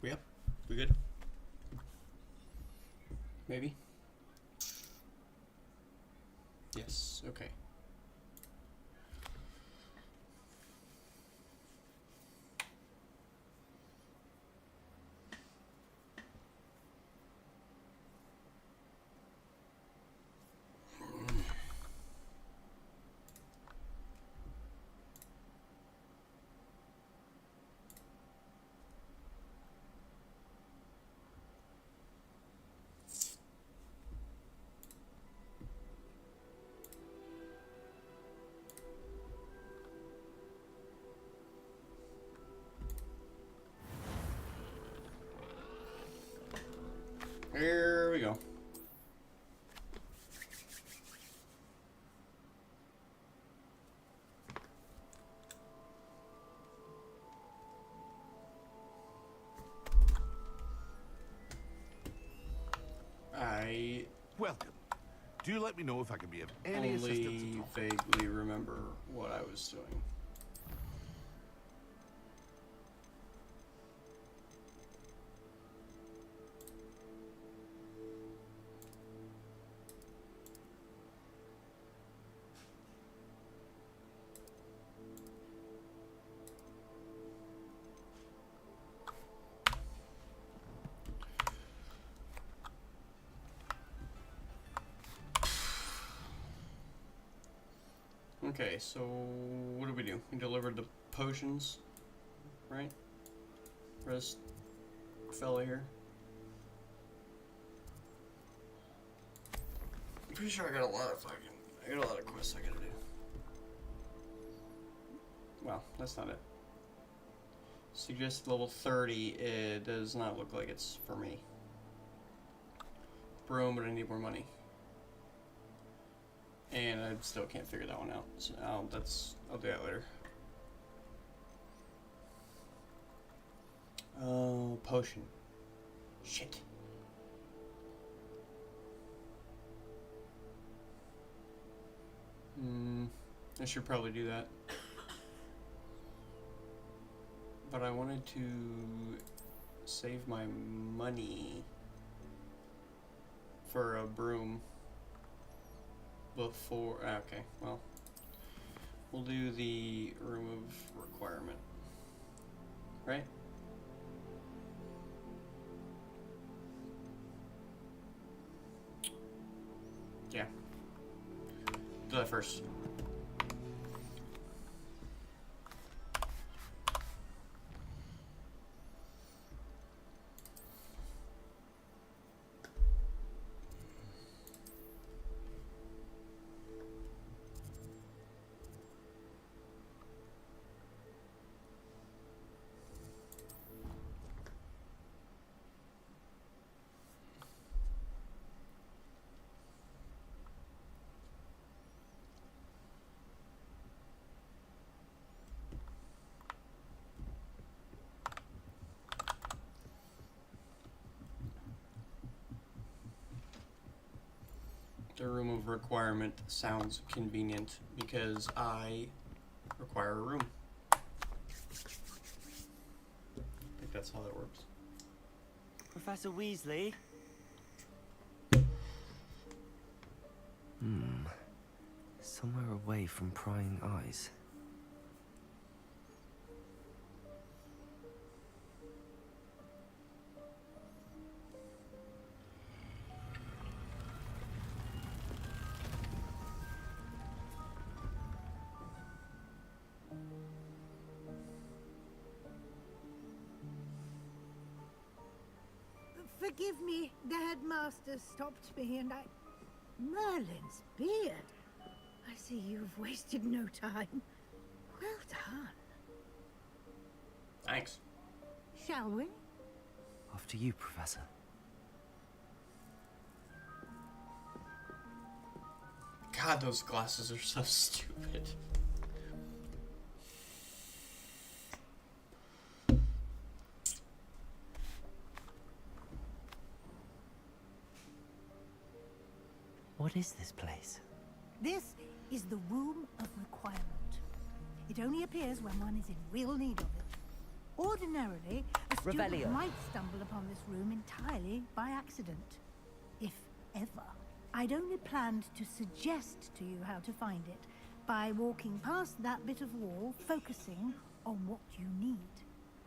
Yep. We good? Maybe? Yes. Okay. Here we go. I Welcome. Do let me know if I can be of any assistance only at all. vaguely remember what I was doing. Okay, so what do we do? We delivered the potions, right? For this fella here. I'm pretty sure I got a lot of quests I gotta do. Well, that's not it. Suggested level 30, it does not look like it's for me. Broom, but I need more money. And I still can't figure that one out. So I'll do that later. Oh, potion. Shit. I should probably do that. But I wanted to save my money for a broom before. Okay, well, we'll do the remove requirement, right? Yeah. Do that first. The remove requirement sounds convenient because I require a room. I think that's how that works. Professor Weasley? Somewhere away from prying eyes. Forgive me, the headmaster stopped me and I... Merlin's beard. I see you've wasted no time. Well done. Thanks. Shall we? After you, Professor. God, those glasses are so stupid. What is this place? This is the Room of Requirement. It only appears when one is in real need of it. Ordinarily, a student Revelio. might stumble upon this room entirely by accident. If ever. I'd only planned to suggest to you how to find it by walking past that bit of wall, focusing on what you need.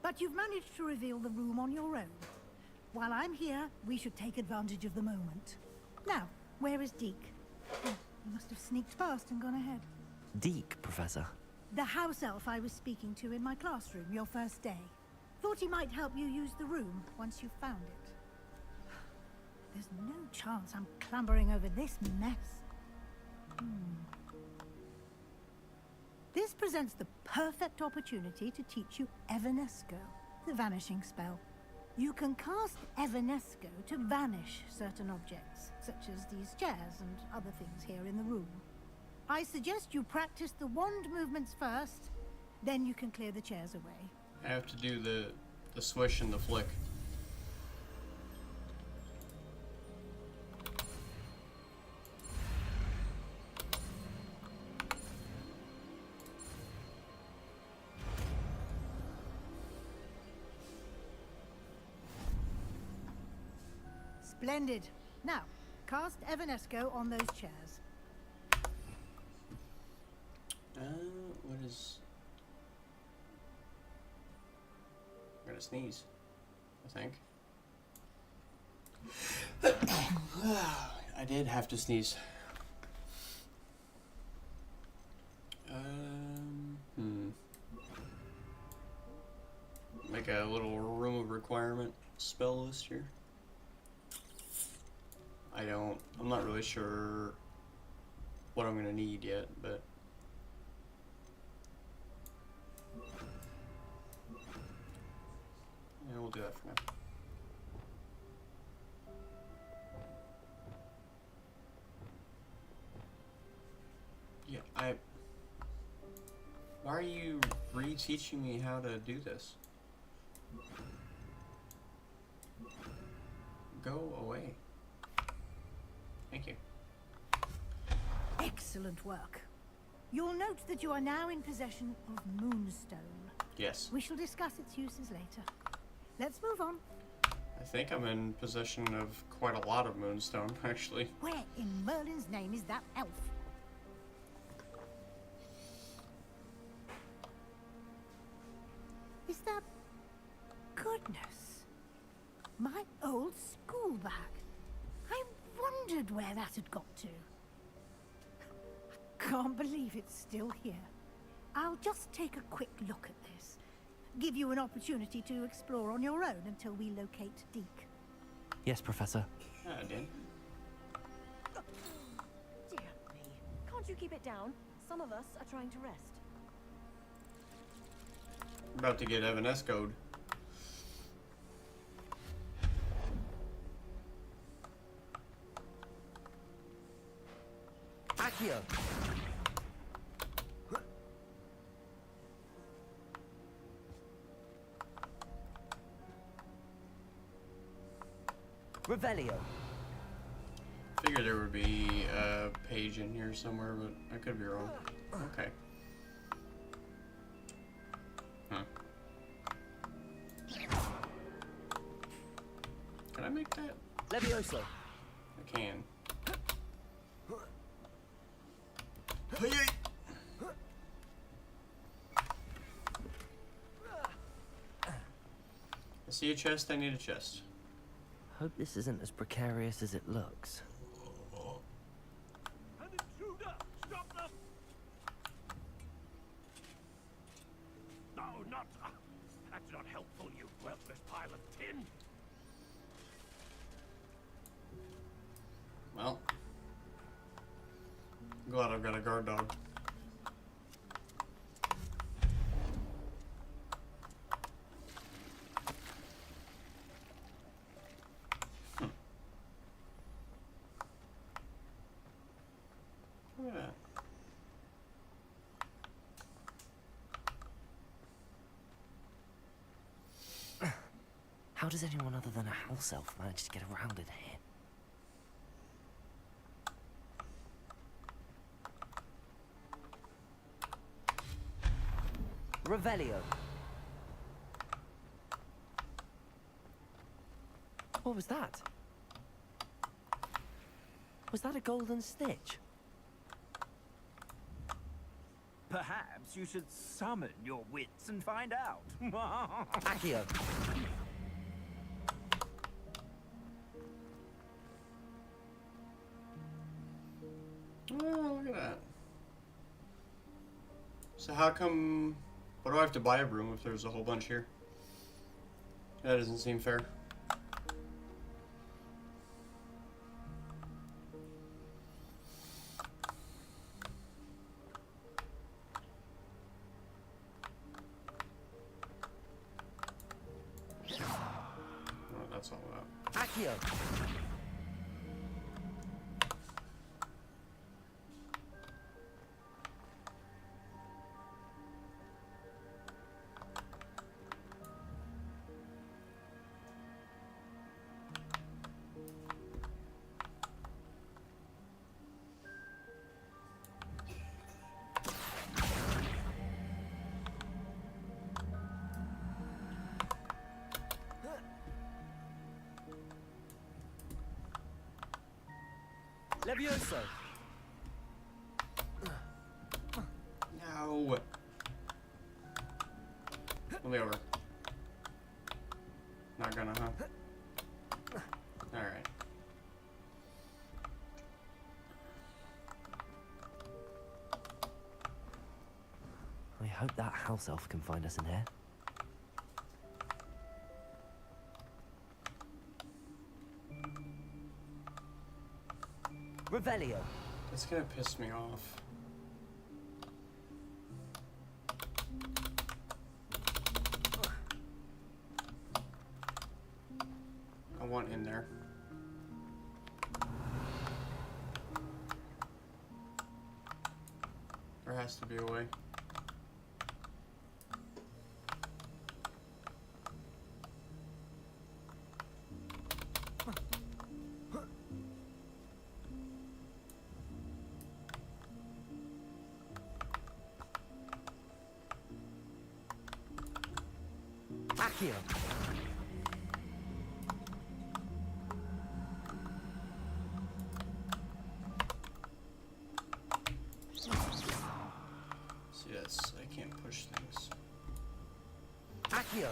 But you've managed to reveal the room on your own. While I'm here, we should take advantage of the moment. Now, where is Deke? Oh, you must have sneaked past and gone ahead. Deke, Professor. The house elf I was speaking to in my classroom your first day. Thought he might help you use the room once you found it. There's no chance I'm clambering over this mess. This presents the perfect opportunity to teach you Evanesco, the vanishing spell. You can cast Evanesco to vanish certain objects, such as these chairs and other things here in the room. I suggest you practice the wand movements first, then you can clear the chairs away. I have to do the swish and the flick. Splendid. Now, cast Evanesco on those chairs. What is... I'm gonna sneeze, I think. I did have to sneeze. Like a little room of requirement spell list here. I'm not really sure what I'm gonna need yet, but yeah, we'll do that for now. Yeah, why are you re-teaching me how to do this? Go away. Thank you. Excellent work. You'll note that you are now in possession of Moonstone. Yes. We shall discuss its uses later. Let's move on. I think I'm in possession of quite a lot of Moonstone, actually. Where in Merlin's name is that elf? Is that... Goodness. My old school bag. I wondered where that had got to. I can't believe it's still here. I'll just take a quick look at this. Give you an opportunity to explore on your own until we locate Deke. Yes, Professor. Yeah, I did. Dear me. Can't you keep it down? Some of us are trying to rest. About to get Evanesco'd. Accio! Revelio. Figured there would be a page in here somewhere, but I could be wrong. Okay. Huh. Can I make that? Levioso. I can. I see a chest, I need a chest. Hope this isn't as precarious as it looks. An intruder! Stop them! No, not... that's not helpful, you worthless pile of tin! Well. Glad I've got a guard dog. Look at that. How does anyone other than a house elf manage to get around in here? Revelio. What was that? Was that a golden stitch? Perhaps you should summon your wits and find out. Accio. Oh, look at that. So how come... Why do I have to buy a broom if there's a whole bunch here? That doesn't seem fair. Oh, that's all that. Accio. Levioso. No. Let me over. Not gonna, huh? Alright. I hope that house elf can find us in here. Revelio. That's gonna piss me off. I want in there. There has to be a way. Accio. See, that's... I can't push things. Accio.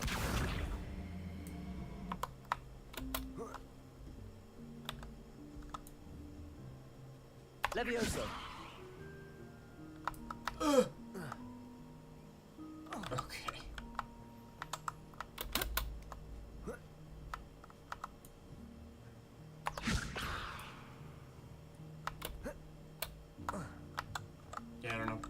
Levioso. Okay. Yeah, I don't know.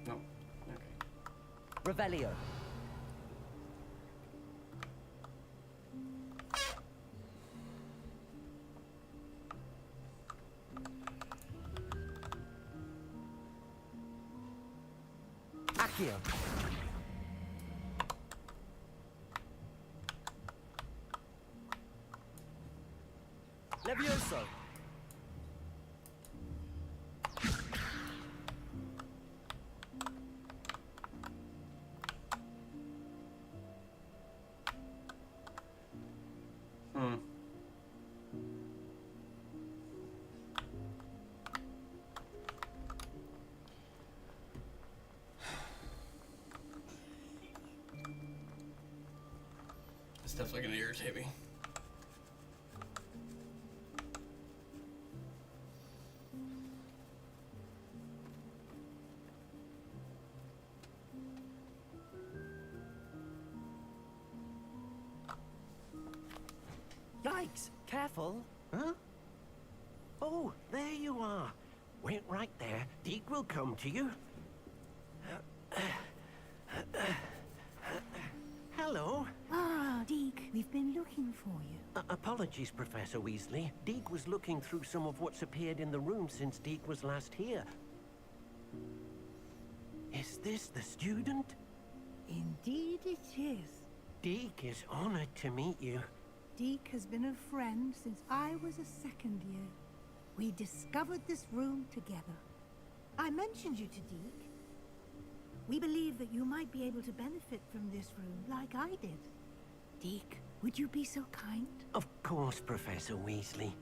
No. Okay. Revelio. Accio. Levioso. Hmm. It's definitely gonna irritate me. Yikes! Careful. Huh? Oh, there you are. Wait right there. Deke will come to you. Hello. Ah, Deke, we've been looking for you. Apologies, Professor Weasley. Deke was looking through some of what's appeared in the room since Deke was last here. Is this the student? Indeed it is. Deke is honored to meet you. Deke has been a friend since I was a second year. We discovered this room together. I mentioned you to Deke. We believe that you might be able to benefit from this room like I did. Deke, would you be so kind? Of course, Professor Weasley.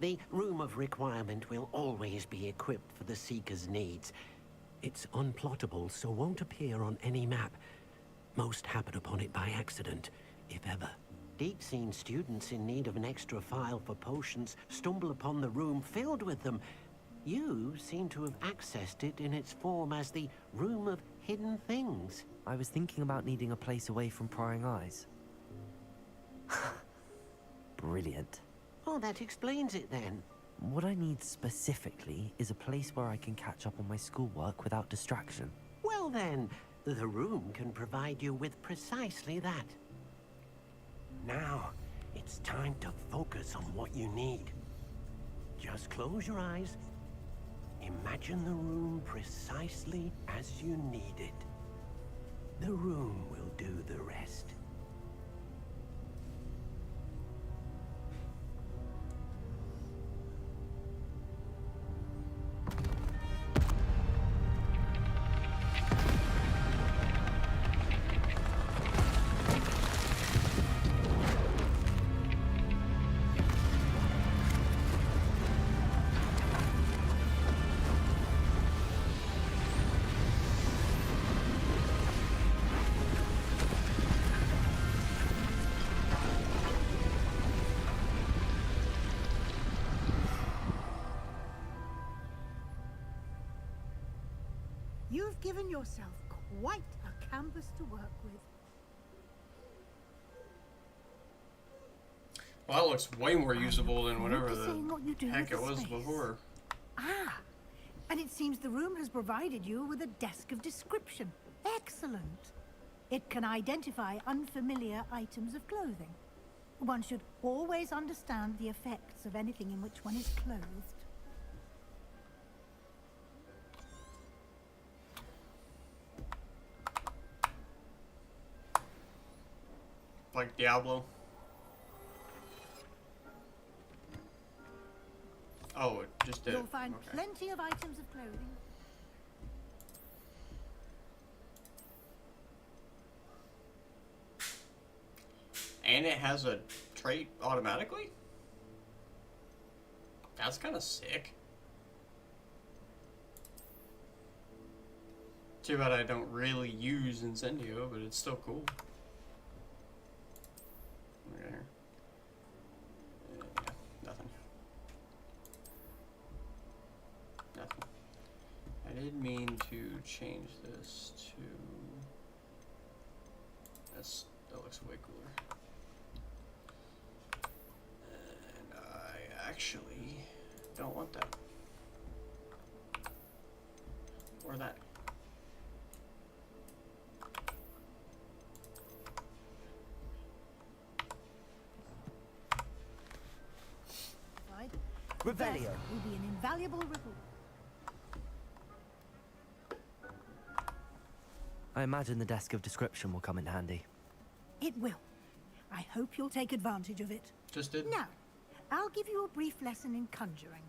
The Room of Requirement will always be equipped for the Seeker's needs. It's unplottable, so won't appear on any map. Most happen upon it by accident, if ever. Deke's seen students in need of an extra file for potions stumble upon the room filled with them. You seem to have accessed it in its form as the Room of Hidden Things. I was thinking about needing a place away from prying eyes. Brilliant. Oh, that explains it then. What I need specifically is a place where I can catch up on my schoolwork without distraction. Well then, the room can provide you with precisely that. Now, it's time to focus on what you need. Just close your eyes. Imagine the room precisely as you need it. The room will do the rest. You've given yourself quite a canvas to work with. Well, that looks way more usable than whatever Noticing what you the do heck with it the was space. before. Ah, and it seems the room has provided you with a desk of description. Excellent. It can identify unfamiliar items of clothing. One should always understand the effects of anything in which one is clothed. Like Diablo. Oh, it just did. You'll find Okay. plenty of items of clothing. And it has a trait automatically? That's kind of sick. Too bad I don't really use Incendio, but it's still cool. Okay. Yeah, nothing. Nothing. I did mean to change this to... That looks way cooler. And I actually don't want that. Or that. Revelio. Desk will be an invaluable reward. I imagine the desk of description will come in handy. It will. I hope you'll take advantage of it. Just did. Now, I'll give you a brief lesson in conjuring.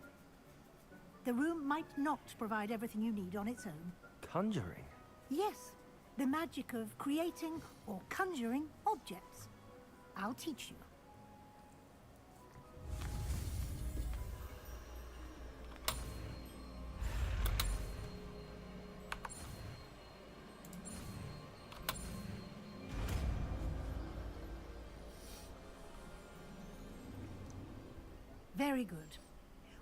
The room might not provide everything you need on its own. Conjuring? Yes, the magic of creating or conjuring objects. I'll teach you. Very good.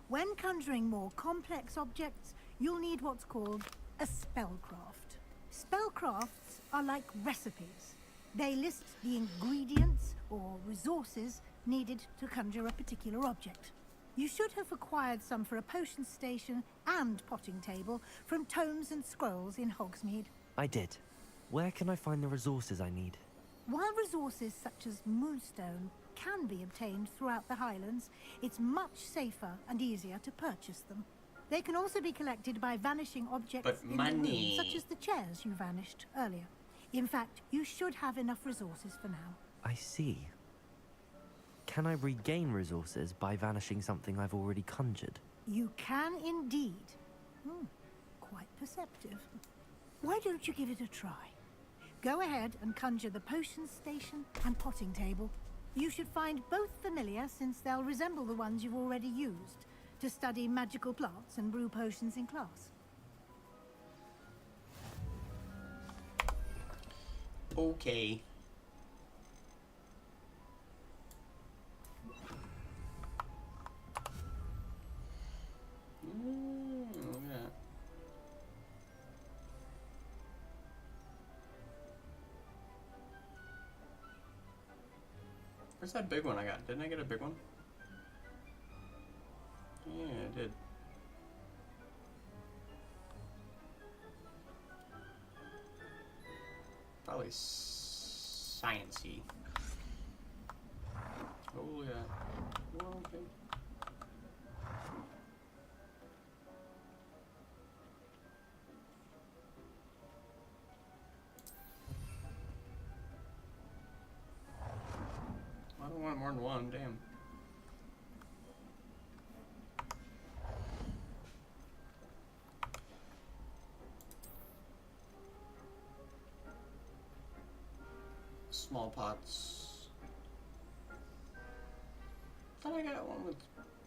When conjuring more complex objects, you'll need what's called a spellcraft. Spellcrafts are like recipes. They list the ingredients or resources needed to conjure a particular object. You should have acquired some for a potion station and potting table from tomes and scrolls in Hogsmeade. I did. Where can I find the resources I need? While resources such as moonstone can be obtained throughout the Highlands, it's much safer and easier to purchase them. They can also be collected by vanishing objects But in the money. room, such as the chairs you vanished earlier. In fact, you should have enough resources for now. I see. Can I regain resources by vanishing something I've already conjured? You can indeed. Quite perceptive. Why don't you give it a try? Go ahead and conjure the potion station and potting table. You should find both familiar, since they'll resemble the ones you've already used to study magical plants and brew potions in class. Okay. Look at that. Where's that big one I got? Didn't I get a big one? Yeah, I did. Probably sciencey. Oh yeah. Well, okay. I don't want more than one, damn. Small pots. Thought I got one with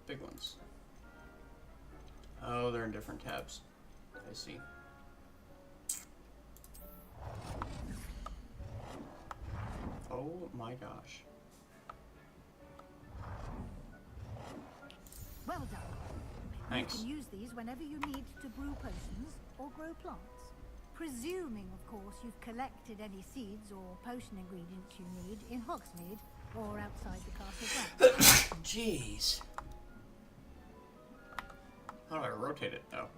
big ones. Oh, they're in different tabs. I see. Oh my gosh. Well done. Thanks. You can use these whenever you need to brew potions or grow plants. Presuming, of course, you've collected any seeds or potion ingredients you need in Hogsmeade or outside the castle grounds. Jeez. How do I rotate it though?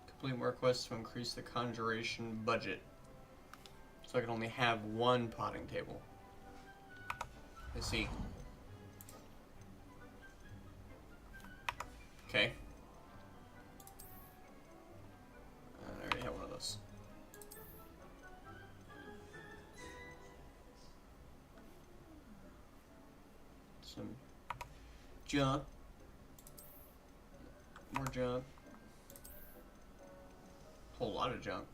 Complete more quests to increase the conjuration budget. So I can only have one potting table. I see. Okay. I already have one of those. Some junk. More junk. Whole lot of junk.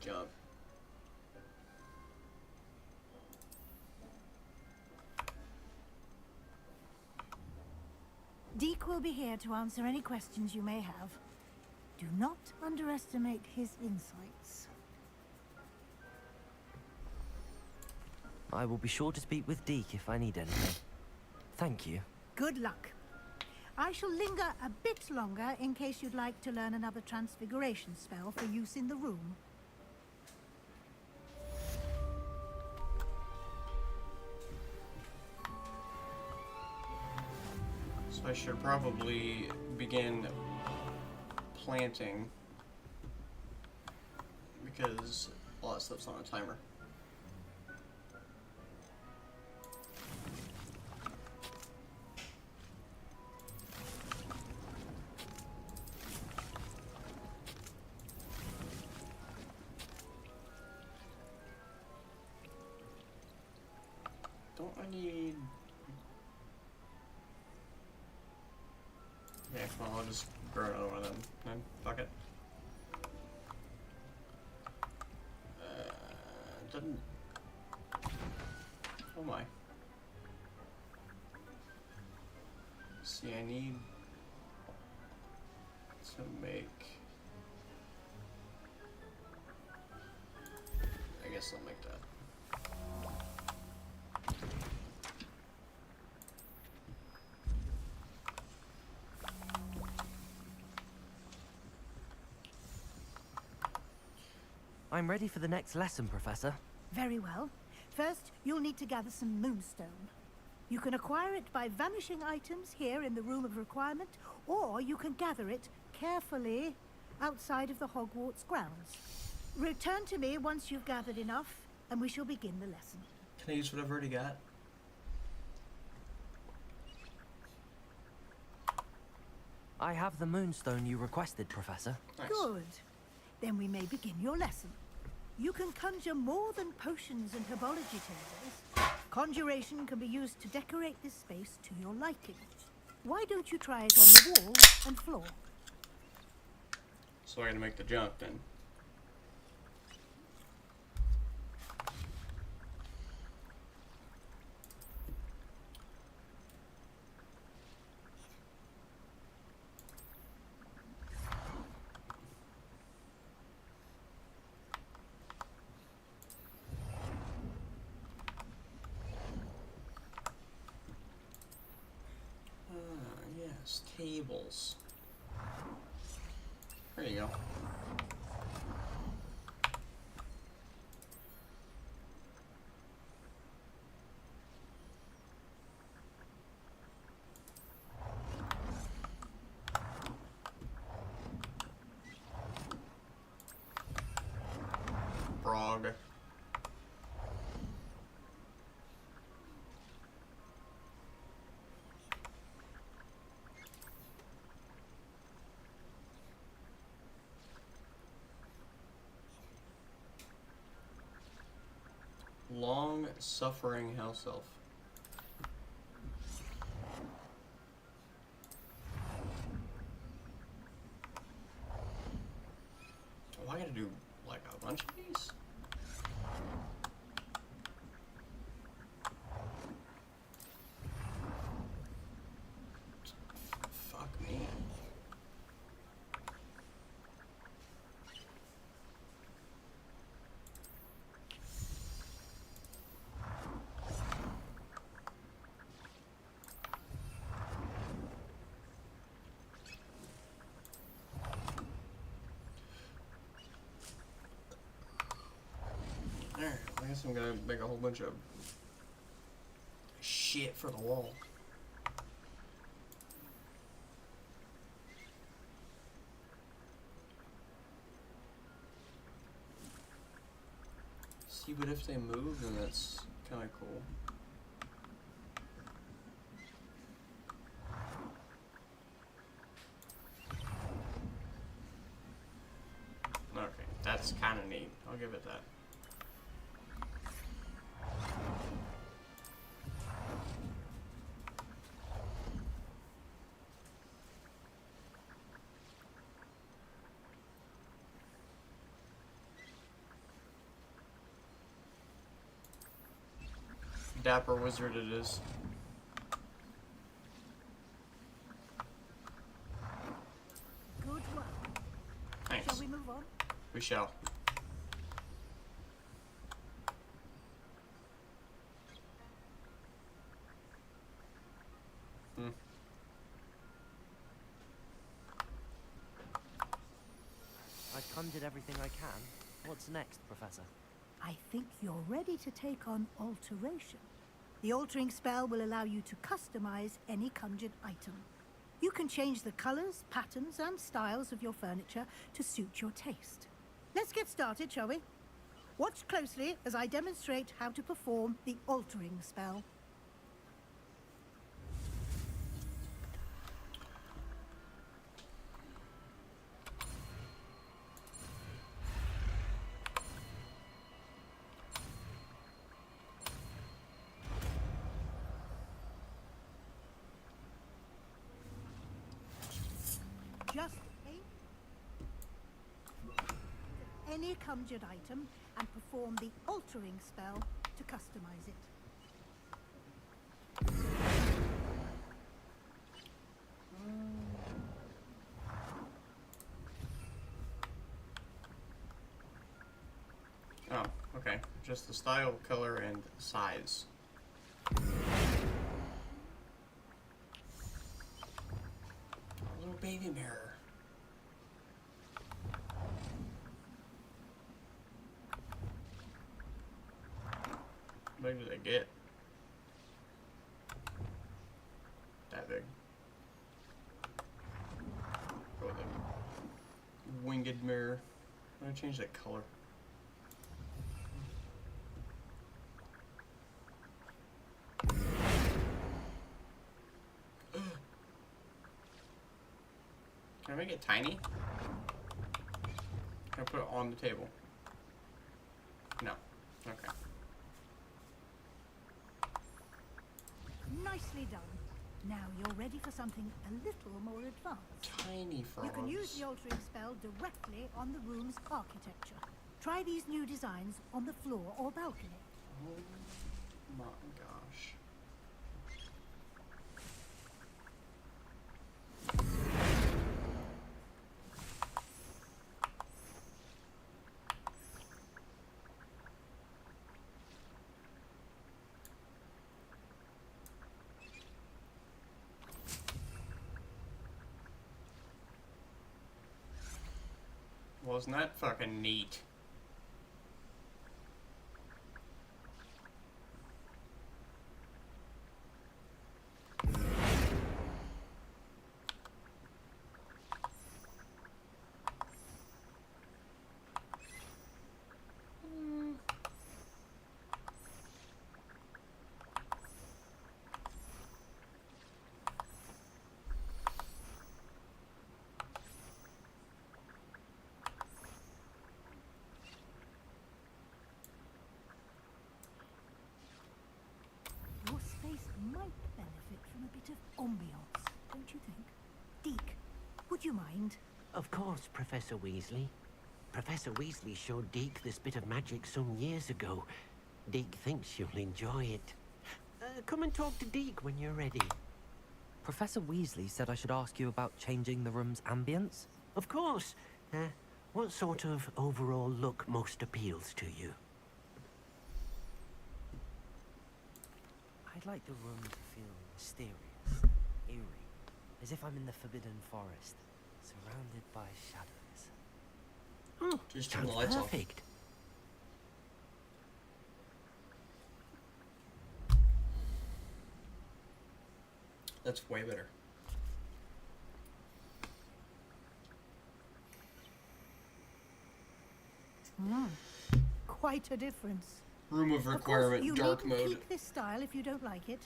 Junk. Deke will be here to answer any questions you may have. Do not underestimate his insights. I will be sure to speak with Deke if I need anything. Thank you. Good luck. I shall linger a bit longer in case you'd like to learn another transfiguration spell for use in the room. So I should probably begin planting because all that stuff's on a timer. Don't I need... Yeah, come on, I'll just grow another one of them. Then, fuck it. Doesn't... Oh my. See, I need to make... I guess I'll make that. I'm ready for the next lesson, Professor. Very well. First, you'll need to gather some moonstone. You can acquire it by vanishing items here in the Room of Requirement, or you can gather it carefully outside of the Hogwarts grounds. Return to me once you've gathered enough, and we shall begin the lesson. Can I use what I've already got? I have the moonstone you requested, Professor. Nice. Good. Then we may begin your lesson. You can conjure more than potions and herbology tables. Conjuration can be used to decorate this space to your liking. Why don't you try it on the wall and floor? So I gotta make the jump then. Yes, tables. There you go. Frog. Long-suffering house elf. Oh, I gotta do like a bunch of these? Fuck me. Alright, I guess I'm gonna make a whole bunch of shit for the wall. See, but if they move, then that's kind of cool. Okay, that's kind of neat. I'll give it that. Dapper wizard it is. Good work. Thanks. Shall we move on? We shall. I've conjured everything I can. What's next, Professor? I think you're ready to take on alteration. The altering spell will allow you to customize any conjured item. You can change the colors, patterns, and styles of your furniture to suit your taste. Let's get started, shall we? Watch closely as I demonstrate how to perform the altering spell. Just aim any conjured item and perform the altering spell to customize it. Oh, okay. Just the style, color, and size. Little baby mirror. How big do they get? That big. winged mirror. I'm gonna change that color. Can I make it tiny? Can I put it on the table? No. Okay. Nicely done. Now you're ready for something a little more advanced. Tiny frogs. You can use the altering spell directly on the room's architecture. Try these new designs on the floor or balcony. Oh my gosh. Wasn't that fucking neat? Your space might benefit from a bit of ambiance, don't you think? Deke, would you mind? Of course, Professor Weasley. Professor Weasley showed Deke this bit of magic some years ago. Deke thinks you'll enjoy it. Come and talk to Deke when you're ready. Professor Weasley said I should ask you about changing the room's ambience. Of course. What sort of overall look most appeals to you? I'd like the room to feel mysterious, eerie, as if I'm in the Forbidden Forest, surrounded by shadows. Oh, Just turn the sounds lights off. perfect. That's way better. Quite a difference. Room of Of course, requirement, you dark needn't mode. keep this style if you don't like it.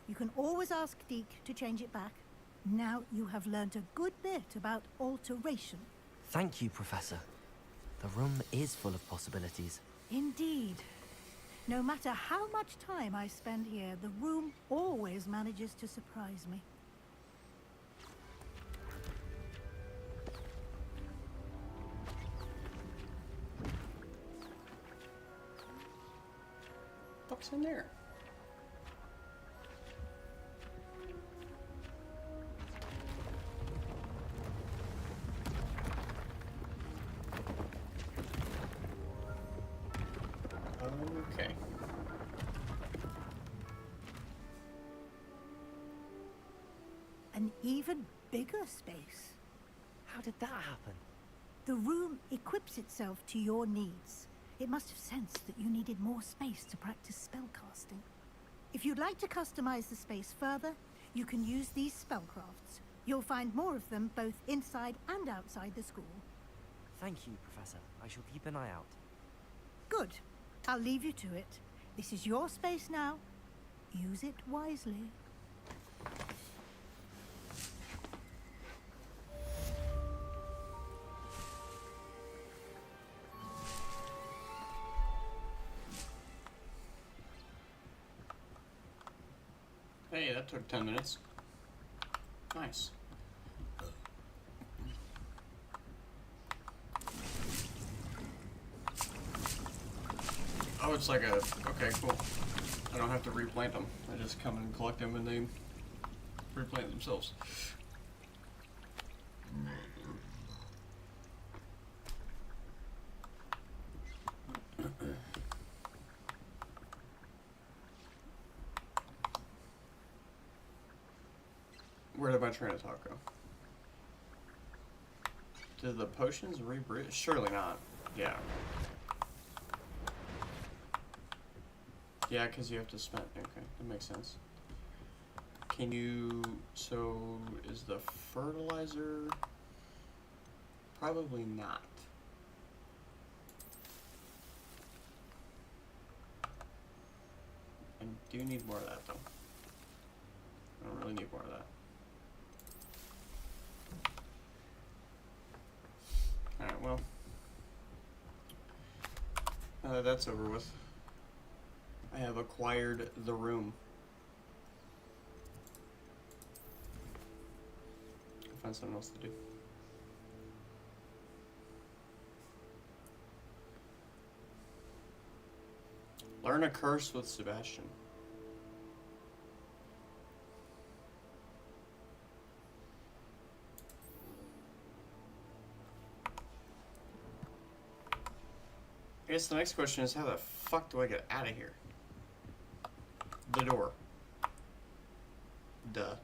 You can always ask Deke to change it back. Now you have learnt a good bit about alteration. Thank you, Professor. The room is full of possibilities. Indeed. No matter how much time I spend here, the room always manages to surprise me. What's in there? Okay. An even bigger space. How did that happen? The room equips itself to your needs. It must have sensed that you needed more space to practice spellcasting. If you'd like to customize the space further, you can use these spellcrafts. You'll find more of them both inside and outside the school. Thank you, Professor. I shall keep an eye out. Good. I'll leave you to it. This is your space now. Use it wisely. Hey, that took 10 minutes. Nice. Oh, it's like a... Okay, cool. I don't have to replant them. I just come and collect them and they replant themselves. Where did my train of thought go? Did the potions rebreathe? Surely not. Yeah. Yeah, because you have to spend. Okay, that makes sense. Can you... So, is the fertilizer... Probably not. I do need more of that though. I don't really need more of that. Alright, well. That's over with. I have acquired the room. I'll find something else to do. Learn a curse with Sebastian. I guess the next question is, how the fuck do I get out of here? The door. Duh.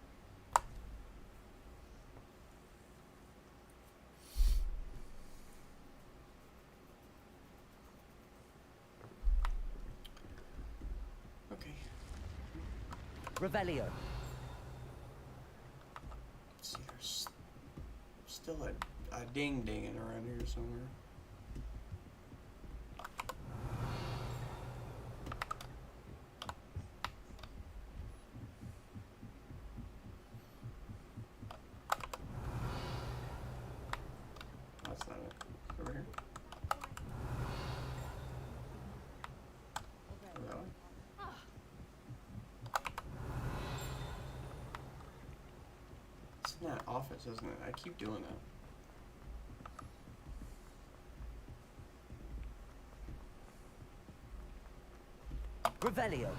Okay. Revelio. Let's see, there's still a ding-dinging around here somewhere. That's not it. Over here. Over that way. It's in that office, isn't it? I keep doing that. Revelio.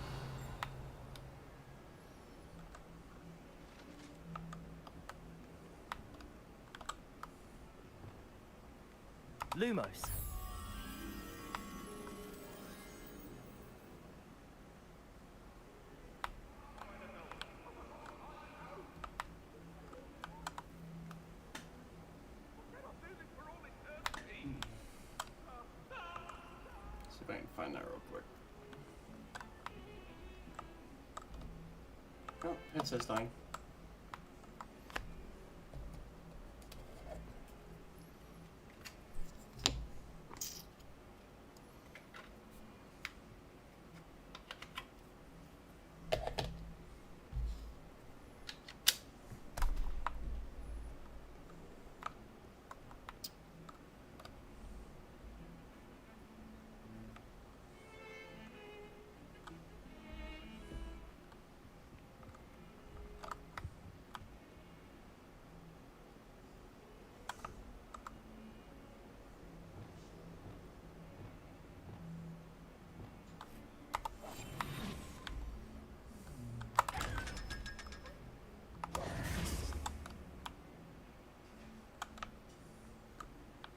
Lumos. See if I can find that real quick. Oh, headset's dying.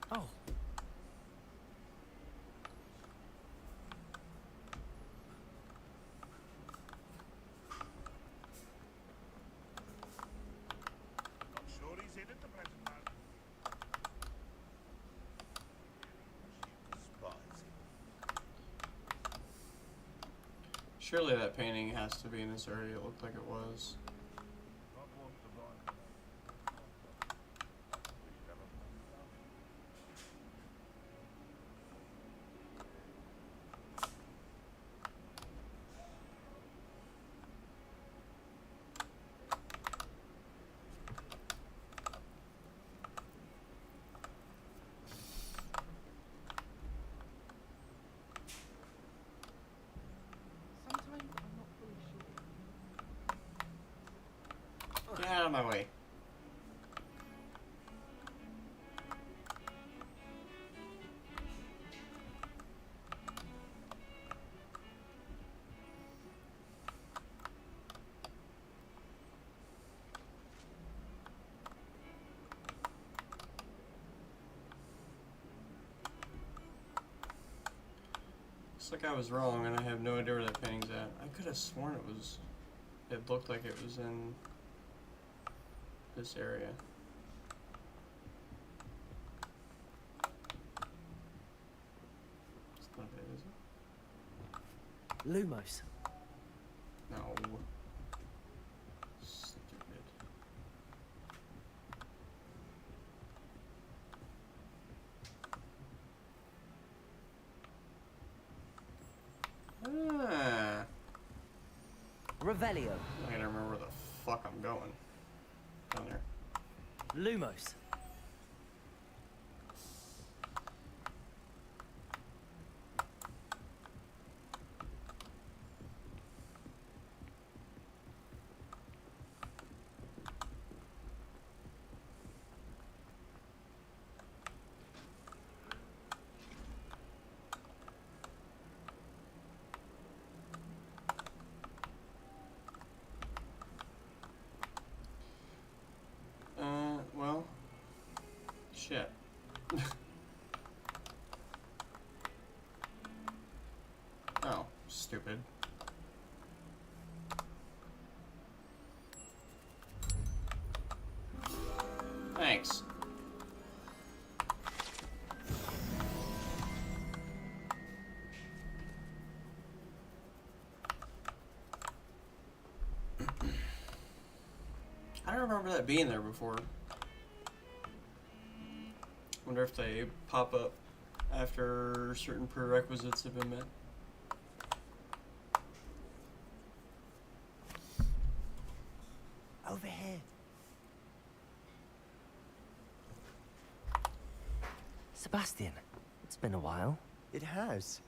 Oh. Not sure he's in at the present moment. She despises him. Surely that painting has to be in this area. It looked like it was. Not want to buy. Sometimes I'm not fully sure. Get out of my way. Looks like I was wrong and I have no idea where that painting's at. I could have sworn it looked like it was in this area. It's not it, is it? Lumos. No. Stupid. Revelio. I gotta remember where the fuck I'm going. Down there. Lumos. Well, shit. Oh, stupid. Thanks. I don't remember that being there before. Wonder if they pop up after certain prerequisites have been met. Over here. Sebastian, it's been a while. It has.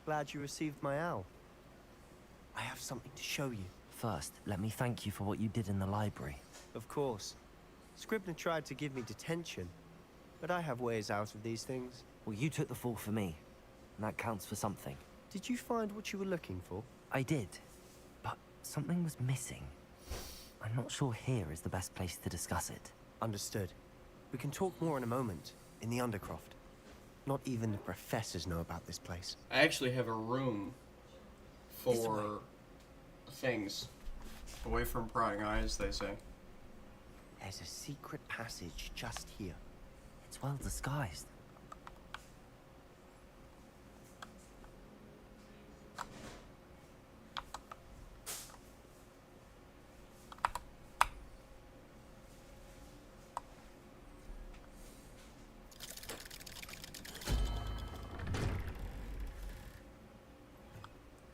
Glad you received my owl. I have something to show you. First, let me thank you for what you did in the library. Of course. Scribner tried to give me detention, but I have ways out of these things. Well, you took the fall for me, and that counts for something. Did you find what you were looking for? I did, but something was missing. I'm not sure here is the best place to discuss it. Understood. We can talk more in a moment, in the Undercroft. Not even the professors know about this place. I actually have a room This way. for things. Away from prying eyes, they say. There's a secret passage just here. It's well disguised.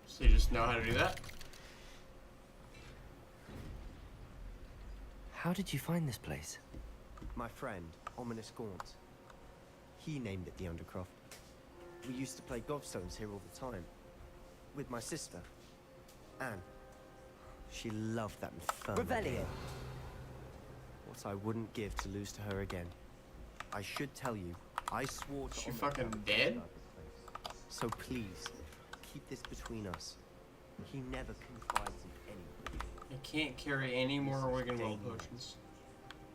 So you just know how to do that? How did you find this place? My friend, Ominous Gaunt. He named it the Undercroft. We used to play gobstones here all the time. With my sister, Anne. She loved that infernal Revelio. game. What I wouldn't give to lose to her again. I should tell you, I swore to She Ominous fucking Gaunt dead? about this place. So please, keep this between us. He never confides in anyone. I can't carry any more Wigan Well potions.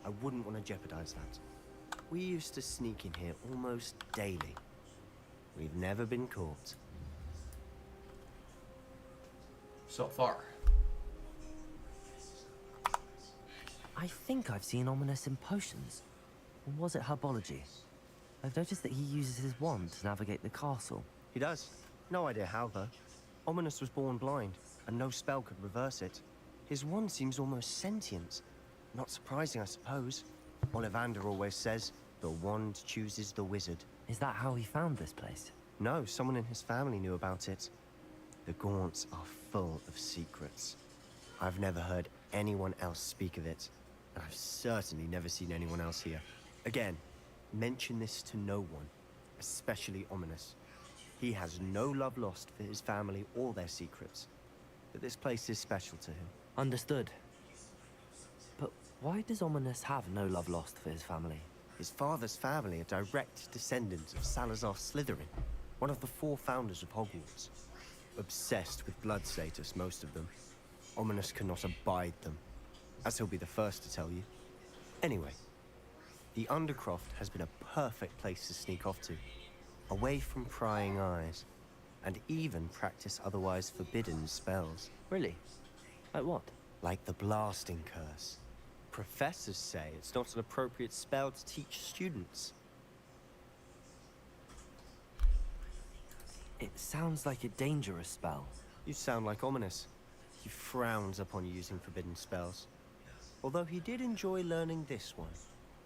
I wouldn't want to jeopardize that. We used to sneak in here almost daily. We've never been caught. So far. I think I've seen Ominous in potions. Or was it herbology? I've noticed that he uses his wand to navigate the castle. He does. No idea how, though. Ominous was born blind, and no spell could reverse it. His wand seems almost sentient. Not surprising, I suppose. Ollivander always says, the wand chooses the wizard. Is that how he found this place? No, someone in his family knew about it. The Gaunts are full of secrets. I've never heard anyone else speak of it, and I've certainly never seen anyone else here. Again, mention this to no one, especially Ominous. He has no love lost for his family or their secrets, but this place is special to him. Understood. But why does Ominous have no love lost for his family? His father's family are direct descendants of Salazar Slytherin, one of the 4 founders of Hogwarts. Obsessed with blood status, most of them. Ominous cannot abide them, as he'll be the first to tell you. Anyway, the Undercroft has been a perfect place to sneak off to, away from prying eyes, and even practice otherwise forbidden spells. Really? Like what? Like the blasting curse. Professors say it's not an appropriate spell to teach students. It sounds like a dangerous spell. You sound like Ominous. He frowns upon using forbidden spells. Although he did enjoy learning this one.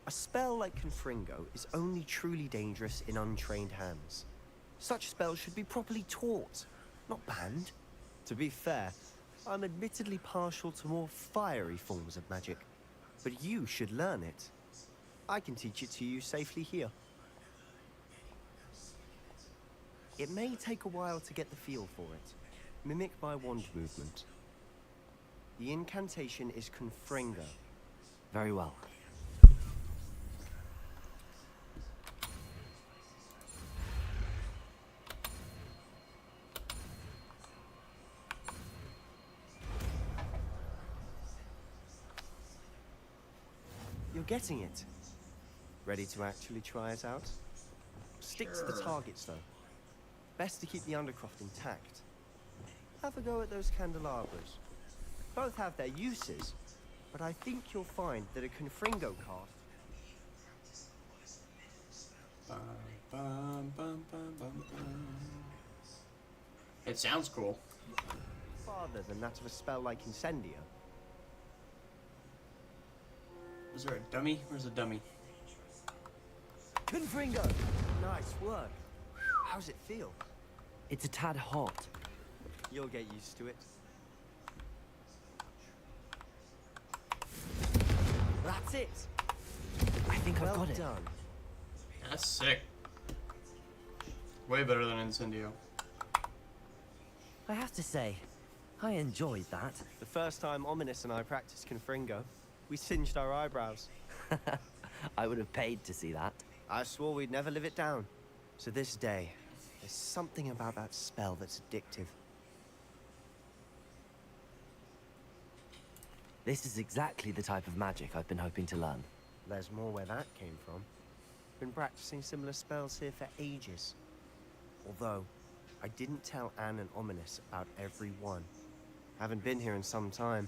A spell like Confringo is only truly dangerous in untrained hands. Such spells should be properly taught, not banned. To be fair, I'm admittedly partial to more fiery forms of magic, but you should learn it. I can teach it to you safely here. It may take a while to get the feel for it. Mimic my wand movement. The incantation is Confringo. Very well. You're getting it. Ready to actually try it out? Stick to the targets, though. Best to keep the undercroft intact. Have a go at those candelabras. Both have their uses, but I think you'll find that a Confringo cast... Bum, bum, bum, bum, bum, bum. It sounds cool. farther than that of a spell like Incendio. Is there a dummy? Where's a dummy? Confringo! Nice work. How's it feel? It's a tad hot. You'll get used to it. That's it. I think I've Well got it. done. That's sick. Way better than Incendio. I have to say, I enjoyed that. The first time Ominous and I practiced Confringo, we singed our eyebrows. I would have paid to see that. I swore we'd never live it down. To this day, there's something about that spell that's addictive. This is exactly the type of magic I've been hoping to learn. There's more where that came from. Been practicing similar spells here for ages. Although, I didn't tell Anne and Ominous about every one. Haven't been here in some time.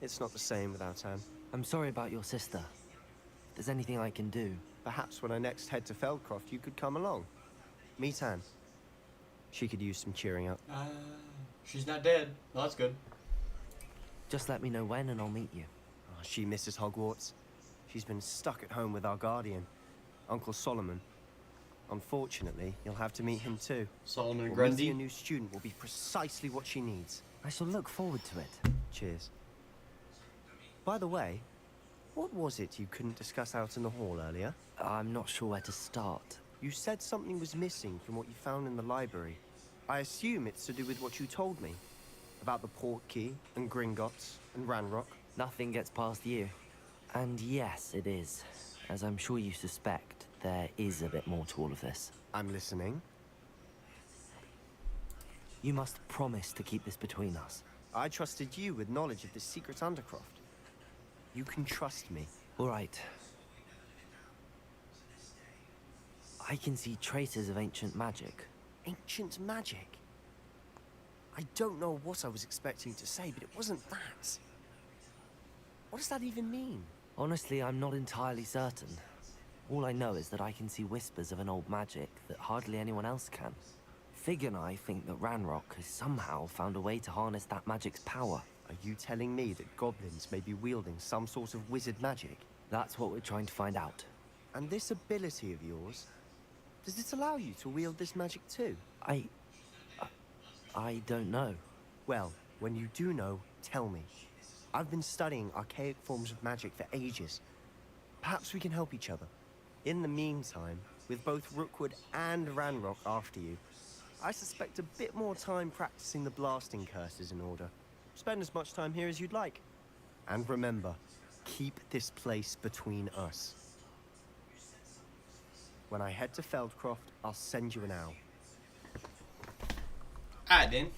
It's not the same without Anne. I'm sorry about your sister. If there's anything I can do... Perhaps when I next head to Feldcroft, you could come along. Meet Anne. She could use some cheering up. She's not dead. Well, that's good. Just let me know when and I'll meet you. Oh, she misses Hogwarts. She's been stuck at home with our guardian, Uncle Solomon. Unfortunately, you'll have to meet him too. Solomon Meeting a Grundy. new student will be precisely what she needs. I shall look forward to it. Cheers. By the way, what was it you couldn't discuss out in the hall earlier? I'm not sure where to start. You said something was missing from what you found in the library. I assume it's to do with what you told me. About the Portkey, and Gringotts, and Ranrock. Nothing gets past you. And yes, it is. As I'm sure you suspect, there is a bit more to all of this. I'm listening. You must promise to keep this between us. I trusted you with knowledge of this secret undercroft. You can trust me. All right. I can see traces of ancient magic. Ancient magic? I don't know what I was expecting to say, but it wasn't that. What does that even mean? Honestly, I'm not entirely certain. All I know is that I can see whispers of an old magic that hardly anyone else can. Fig and I think that Ranrock has somehow found a way to harness that magic's power. Are you telling me that goblins may be wielding some sort of wizard magic? That's what we're trying to find out. And this ability of yours, does it allow you to wield this magic too? I don't know. Well, when you do know, tell me. I've been studying archaic forms of magic for ages. Perhaps we can help each other. In the meantime, with both Rookwood and Ranrock after you, I suspect a bit more time practicing the blasting curses in order. Spend as much time here as you'd like. And remember, keep this place between us. When I head to Feldcroft, I'll send you an owl. Alright, then.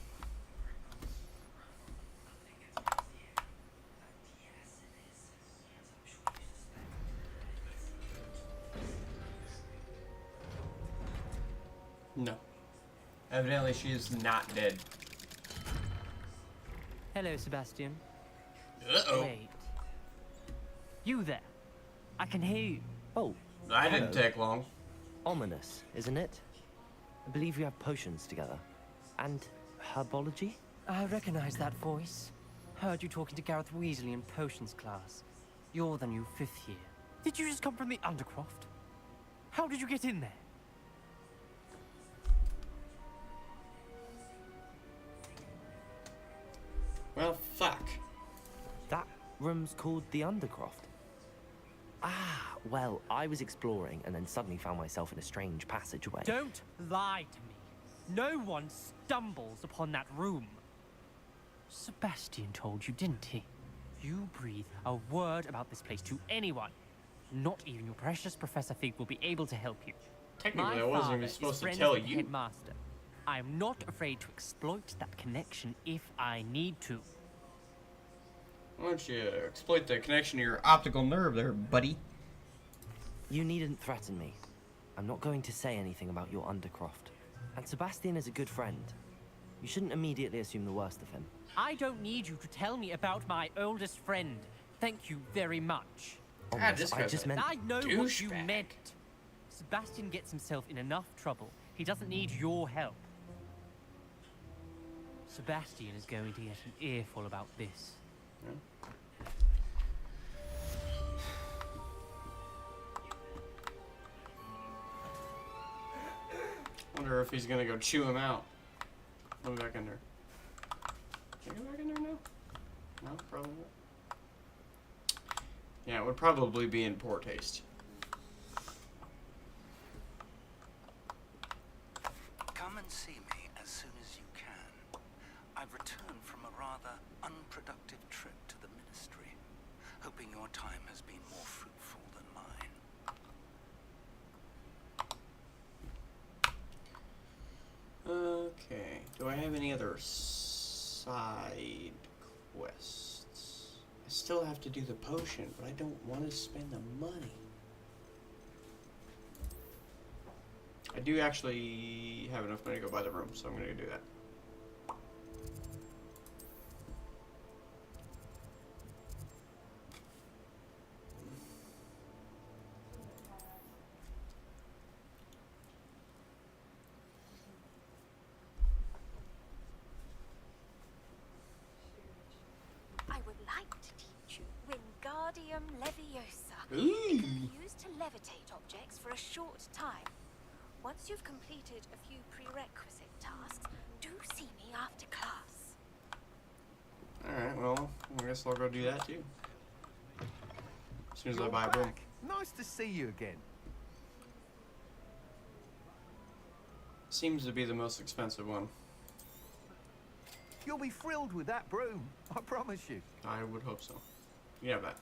No. Evidently, she is not dead. Hello, Sebastian. Uh-oh. Wait. You there? I can hear you. Oh, That didn't take long. Ominous, isn't it? I believe we have potions together. And herbology? I recognize that voice. Heard you talking to Gareth Weasley in potions class. You're the new 5th year. Did you just come from the Undercroft? How did you get in there? Well, fuck. That room's called the Undercroft. Ah, well, I was exploring and then suddenly found myself in a strange passageway. Don't lie to me. No one stumbles upon that room. Sebastian told you, didn't he? You breathe a word about this place to anyone. Not even your precious Professor Fig will be able to help you. Technically, My I wasn't father even is supposed to friends tell with the you. Headmaster. I am not afraid to exploit that connection if I need to. Why don't you exploit the connection to your optical nerve there, buddy? You needn't threaten me. I'm not going to say anything about your Undercroft. And Sebastian is a good friend. You shouldn't immediately assume the worst of him. I don't need you to tell me about my oldest friend. Thank you very much. Honest, this I guy's just a meant... I know what you douchebag. meant. Sebastian gets himself in enough trouble. He doesn't need your help. Sebastian is going to get an earful about this. Wonder if he's gonna go chew him out. Let me back in there. Can I go back in there now? No, probably not. Yeah, it would probably be in poor taste. Come and see me as soon as you can. I've returned from a rather unproductive trip to the Ministry, hoping your time has been more fruitful than mine. Okay. Do I have any other side quests? I still have to do the potion, but I don't want to spend the money. I do actually have enough money to go buy the room, so I'm going to do that. I would like to teach you Wingardium Leviosa. Ooh. It can be used to levitate objects for a short time. Once you've completed a few prerequisite tasks, do see me after class. Alright, well, I guess I'll go do that too. As soon as I buy a room. Nice to see you again. Seems to be the most expensive one. You'll be thrilled with that broom, I promise you. I would hope so. You have that.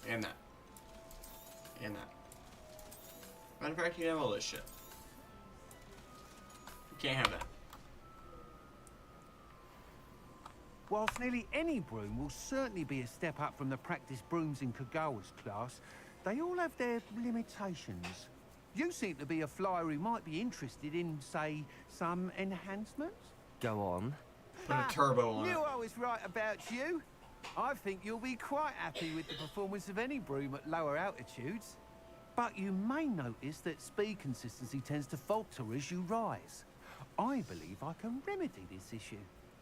And that. And that. Matter of fact, you can have all this shit. You can't have that. Whilst nearly any broom will certainly be a step up from the practice brooms in Kagawa's class, they all have their limitations. You seem to be a flyer who might be interested in, say, some enhancements? Go on. Put a turbo on it. Knew I was right about you. I think you'll be quite happy with the performance of any broom at lower altitudes. But you may notice that speed consistency tends to falter as you rise. I believe I can remedy this issue.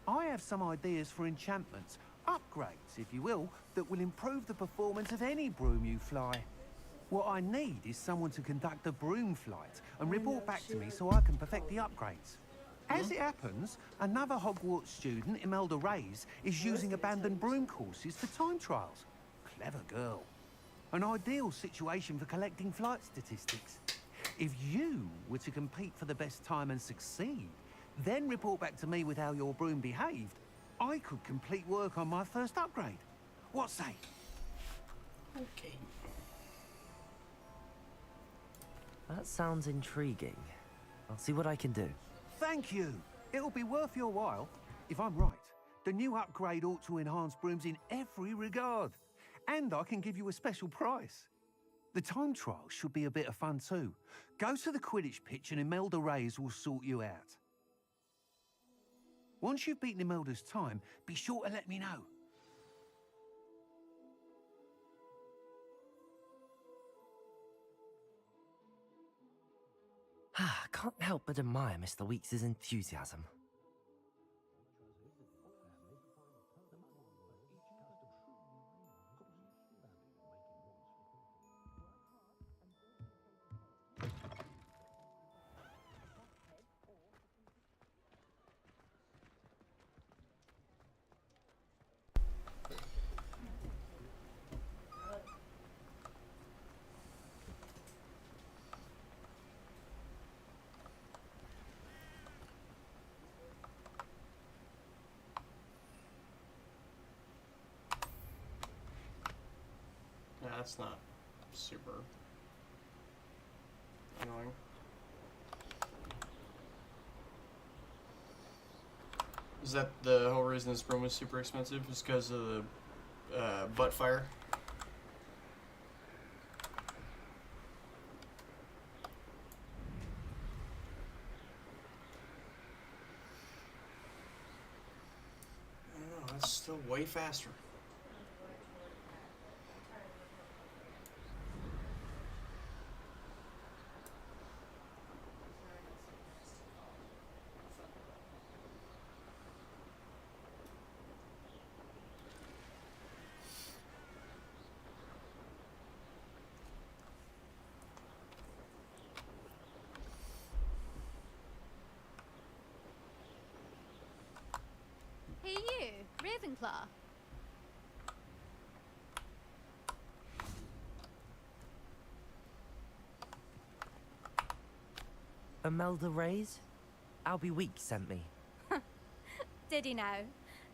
I have some ideas for enchantments, upgrades, if you will, that will improve the performance of any broom you fly. What I need is someone to conduct a broom flight and report back to me so I can perfect the upgrades. As it happens, another Hogwarts student, Imelda Reyes, is using abandoned broom courses for time trials. Clever girl. An ideal situation for collecting flight statistics. If you were to compete for the best time and succeed, then report back to me with how your broom behaved, I could complete work on my first upgrade. What say? Okay. That sounds intriguing. I'll see what I can do. Thank you. It'll be worth your while. If I'm right, the new upgrade ought to enhance brooms in every regard. And I can give you a special price. The time trial should be a bit of fun too. Go to the Quidditch pitch and Imelda Reyes will sort you out. Once you've beaten Imelda's time, be sure to let me know. Can't help but admire Mr. Weeks' enthusiasm. that's not super annoying. Is that the whole reason this broom was super expensive? Just because of the butt fire? I don't know, that's still way faster. Hey you, Ravenclaw. Imelda Reyes? Albie Week sent me. Did he now?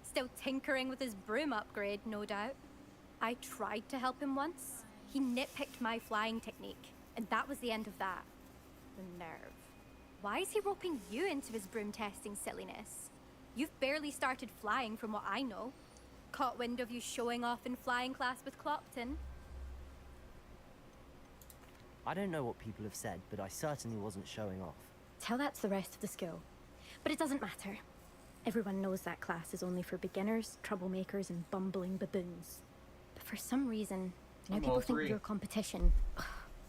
Still tinkering with his broom upgrade, no doubt. I tried to help him once. He nitpicked my flying technique, and that was the end of that. The nerve. Why is he roping you into his broom testing silliness? You've barely started flying from what I know. Caught wind of you showing off in flying class with Clopton. I don't know what people have said, but I certainly wasn't showing off. Tell that to the rest of the school. But it doesn't matter. Everyone knows that class is only for beginners, troublemakers, and bumbling baboons. But for some reason, now I'm people all think three. you're competition. Ugh,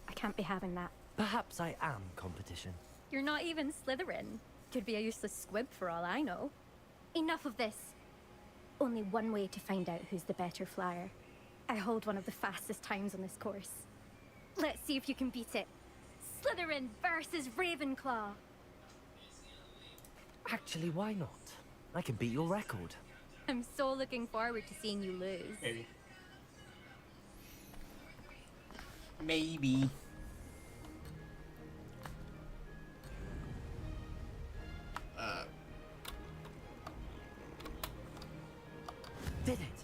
I can't be having that. Perhaps I am competition. You're not even Slytherin. Could be a useless squib for all I know. Enough of this. Only one way to find out who's the better flyer. I hold one of the fastest times on this course. Let's see if you can beat it. Slytherin versus Ravenclaw. Actually, why not? I can beat your record. I'm so looking forward to seeing you lose. Maybe. Maybe. Did it?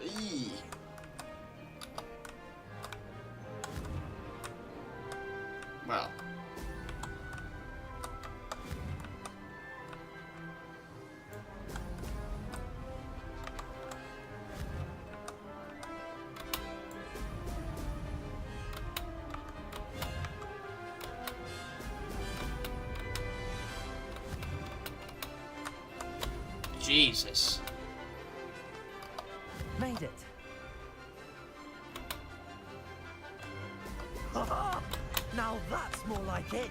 Eee. Well. Jesus. Made it. Now that's more like it.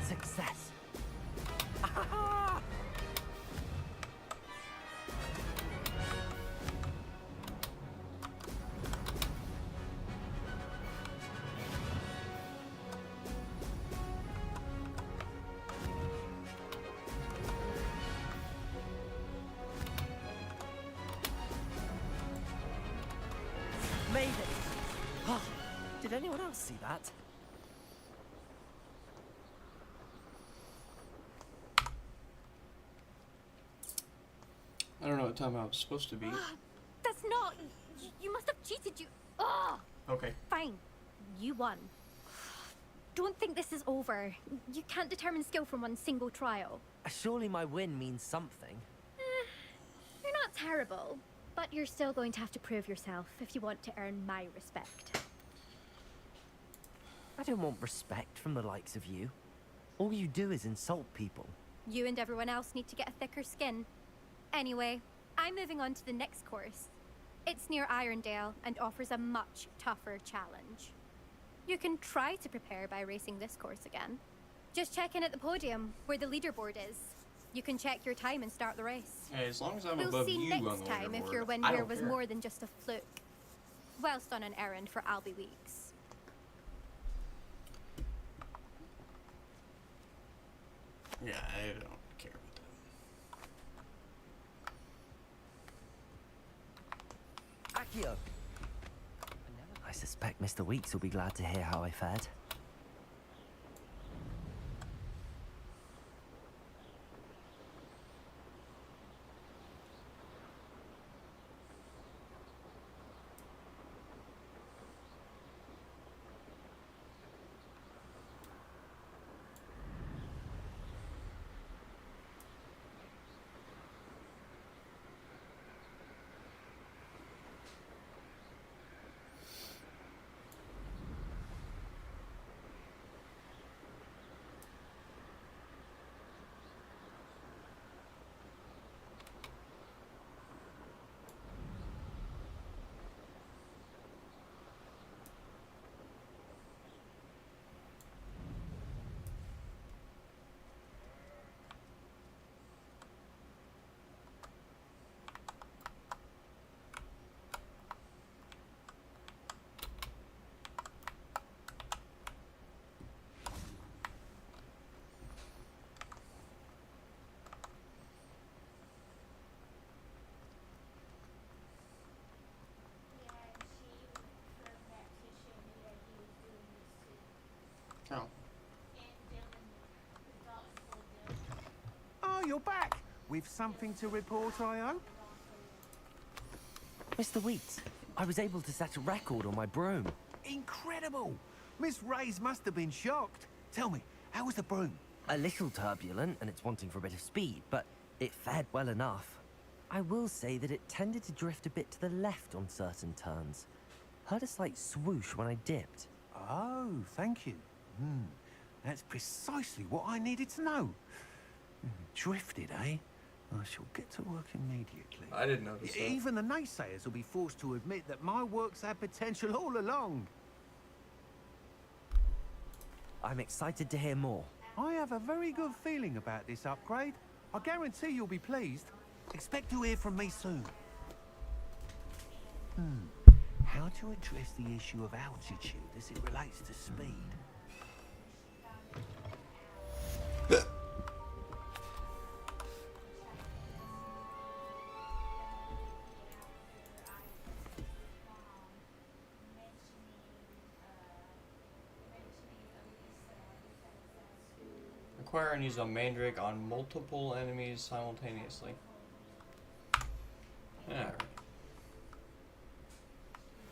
Success. Made it. Oh, did anyone else see that? I don't know what time I was supposed to be. That's not. You must have cheated. Oh, Okay. fine. You won. Don't think this is over. You can't determine skill from one single trial. Surely my win means something. You're not terrible, but you're still going to have to prove yourself if you want to earn my respect. I don't want respect from the likes of you. All you do is insult people. You and everyone else need to get a thicker skin. Anyway, I'm moving on to the next course. It's near Irondale and offers a much tougher challenge. You can try to prepare by racing this course again. Just check in at the podium, where the leaderboard is. You can check your time and start the race. Hey, as long as I'm We'll above see you on the next time if leaderboard, your win I here don't was care. more than just a fluke. Whilst on an errand for Albie Weeks. Yeah, I don't care about that. Accio! I suspect Mr. Weeks will be glad to hear how I fared. Oh. Oh, you're back! With something to report, I hope? Mr. Weeks, I was able to set a record on my broom. Incredible! Miss Reyes must have been shocked. Tell me, how was the broom? A little turbulent, and it's wanting for a bit of speed, but it fared well enough. I will say that it tended to drift a bit to the left on certain turns. Heard a slight swoosh when I dipped. Oh, thank you. That's precisely what I needed to know. Drifted, eh? I shall get to work immediately. I didn't notice that. Even the naysayers will be forced to admit that my work's had potential all along. I'm excited to hear more. I have a very good feeling about this upgrade. I guarantee you'll be pleased. Expect to hear from me soon. How to address the issue of altitude as it relates to speed? Acquire and use a mandrake on multiple enemies simultaneously. Alright.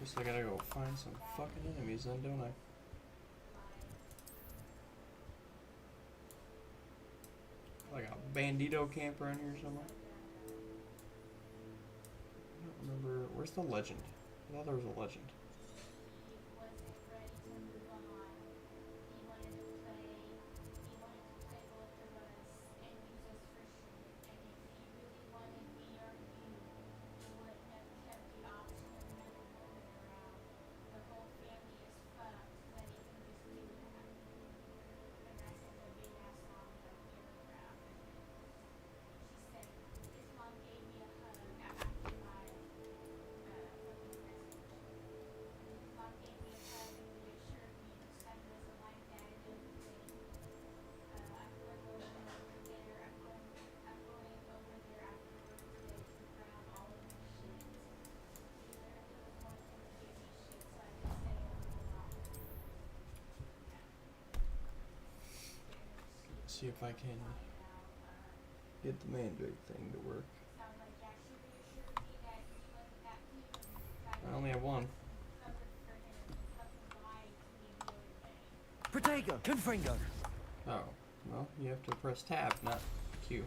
Guess I gotta go find some fucking enemies then, don't I? Like a bandito camper in here somewhere. I don't remember. Where's the legend? I thought there was a legend. See if I can get the mandrake thing to work. I only have one. Protego, Confringo. Oh, well, you have to press tab, not Q.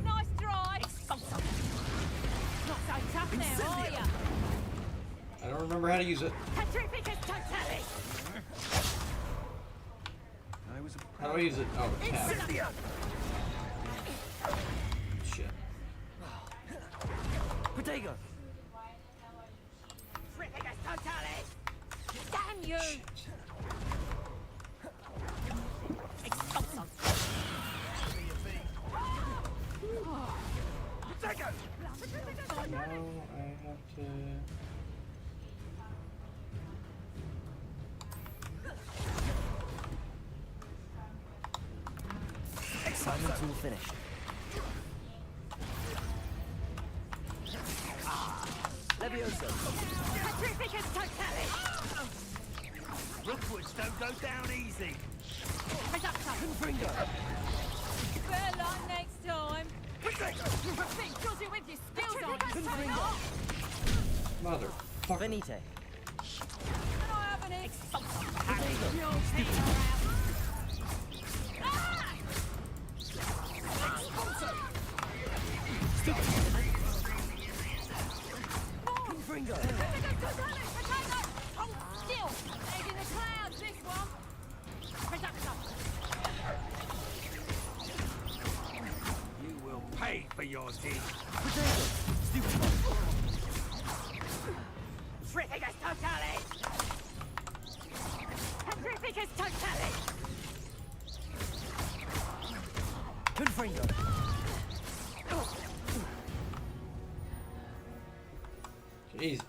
Nice drive! Not so tough now, are ya? I don't don't remember how to use it. How do I use it? Oh, tab. Shit. Protego! Damn you! Now I have to. Assignment's all finished. Levioso! Rookwards don't go down easy. Confringo! Better luck next time. Think does it with your skills on Confringo! Motherfucker. Venite! Can I have an egg? Protego! Confringo! Hold still! Egg in the clouds, this one! You will pay for your deed. Protego! Stupid one! Petrificus totalis! Petrificus totalis! Confringo! Jesus.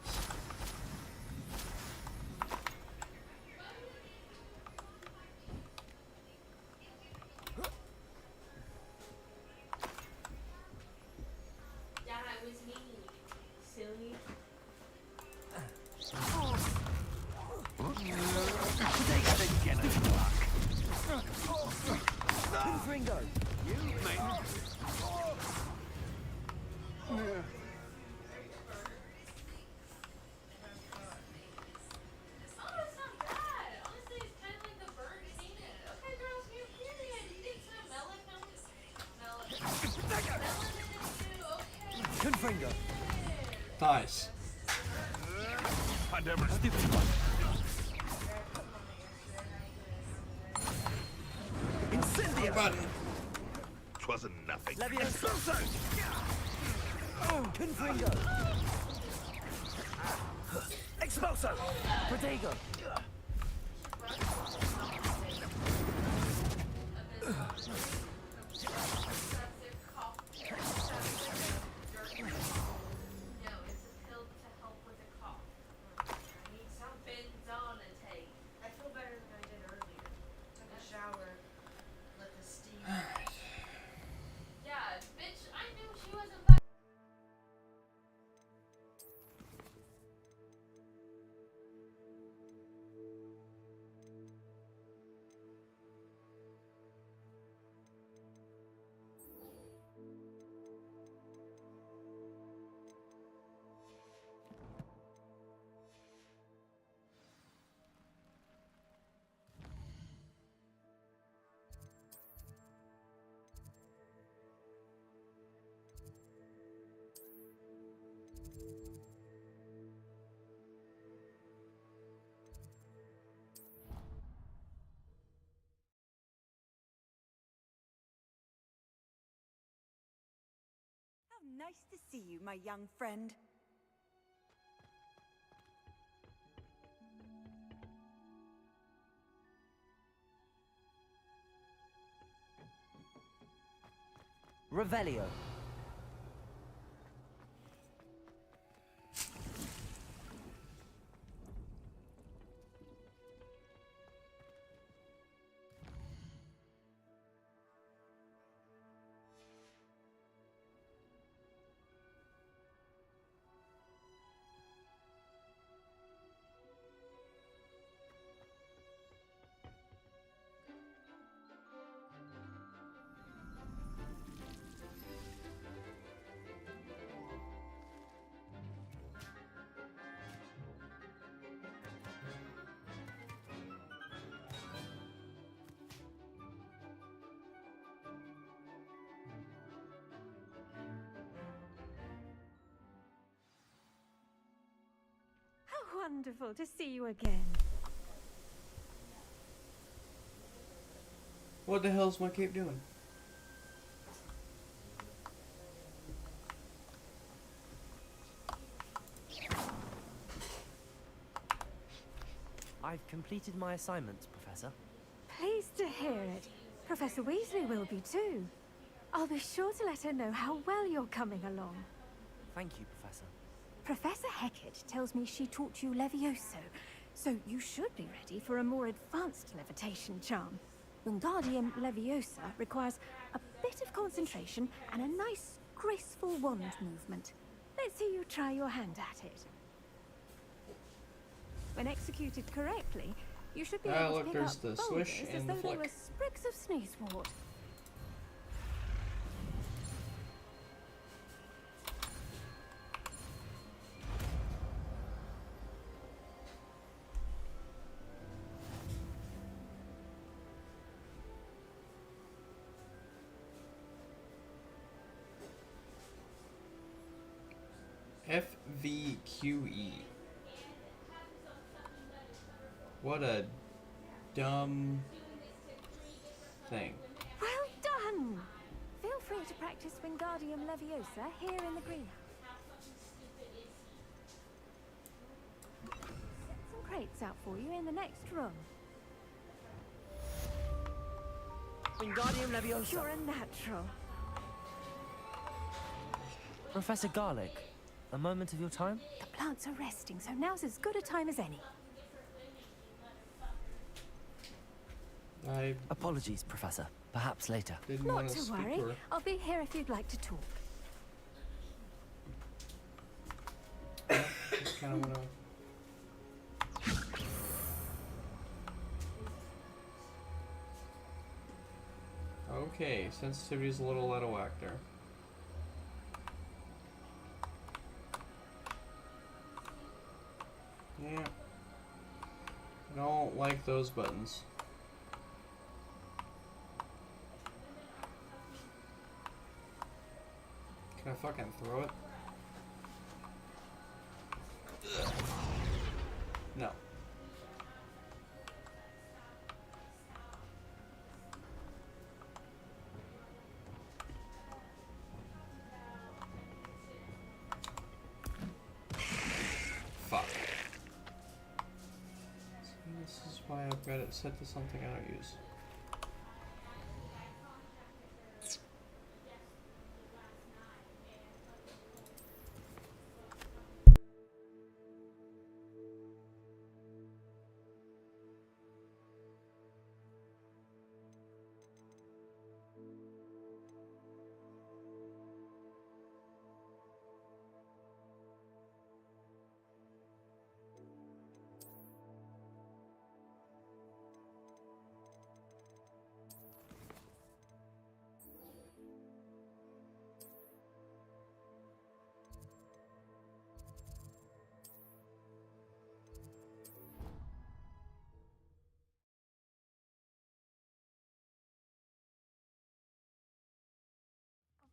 That was me, silly. Confringo! You mate. Oh, it's not bad. Honestly, it's kind of like the bird seen it. Okay, girls, new period. You did some melon. Okay. Confringo! Thighs. Stupid one! Incendio! Button. Twasn't nothing. Levioso! Confringo! Expulso! Protego! No, it's a pill to help with a cough. I need something on to take. I feel better than I did earlier. Took a shower, let the steam. Yeah, bitch, I knew she wasn't back. How nice to see you, my young friend. Revelio! wonderful to see you again. What the hell's my cape doing? I've completed my assignments, Professor. Pleased to hear it. Professor Weasley will be too. I'll be sure to let her know how well you're coming along. Thank you, Professor. Professor Hecat tells me she taught you Levioso, so you should be ready for a more advanced levitation charm. Wingardium Leviosa requires a bit of concentration and a nice, graceful wand movement. Let's see you try your hand at it. When executed correctly, you should be able to Look, pick there's up the boulders swish as and though the they flick. were sprigs of sneezewort. FVQE. What a dumb thing. Well done! Feel free to practice Wingardium Leviosa here in the greenhouse. Set some crates out for you in the next room. Wingardium Leviosa. You're a natural. Professor Garlick, a moment of your time? The plants are resting, so now's as good a time as any. I Apologies, Professor. Perhaps later. didn't Not want to speak worry. to her. I'll be here if you'd like to talk. Just kind of want to. Okay, sensitivity's a little out of whack there. Yeah. I don't like those buttons. Can I fucking throw it? Ugh. No. Fuck. See, this is why I've got it set to something I don't use.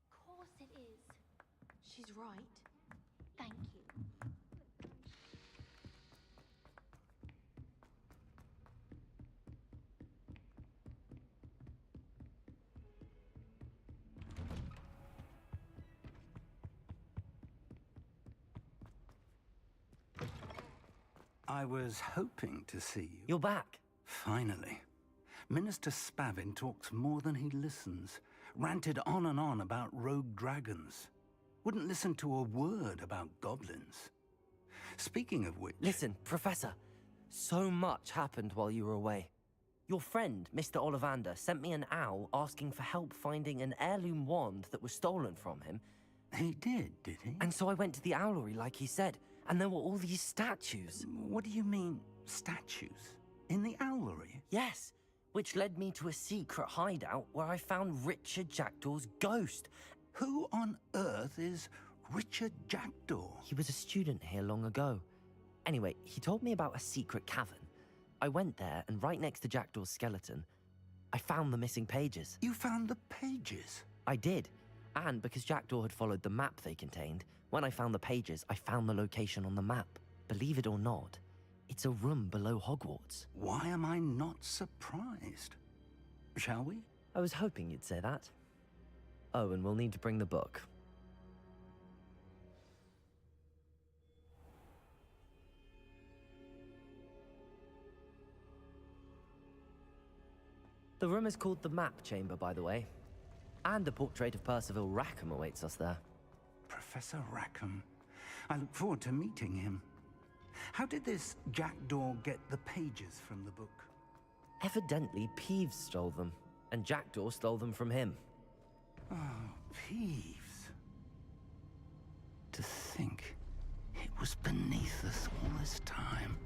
Of course it is. She's right. Thank you. I was hoping to see you. You're back. Finally. Minister Spavin talks more than he listens. Ranted on and on about rogue dragons. Wouldn't listen to a word about goblins. Speaking of which... Listen, Professor. So much happened while you were away. Your friend, Mr. Ollivander, sent me an owl asking for help finding an heirloom wand that was stolen from him. He did he? And so I went to the owlery like he said, and there were all these statues. What do you mean, statues? In the owlery? Yes, which led me to a secret hideout where I found Richard Jackdaw's ghost. Who on earth is Richard Jackdaw? He was a student here long ago. Anyway, he told me about a secret cavern. I went there, and right next to Jackdaw's skeleton, I found the missing pages. You found the pages? I did. And because Jackdaw had followed the map they contained, when I found the pages, I found the location on the map. Believe it or not, it's a room below Hogwarts. Why am I not surprised? Shall we? I was hoping you'd say that. Oh, and we'll need to bring the book. The room is called the Map Chamber, by the way. And a portrait of Percival Rackham awaits us there. Professor Rackham. I look forward to meeting him. How did this jackdaw get the pages from the book? Evidently, Peeves stole them, and Jackdaw stole them from him. Oh, Peeves. To think it was beneath us all this time.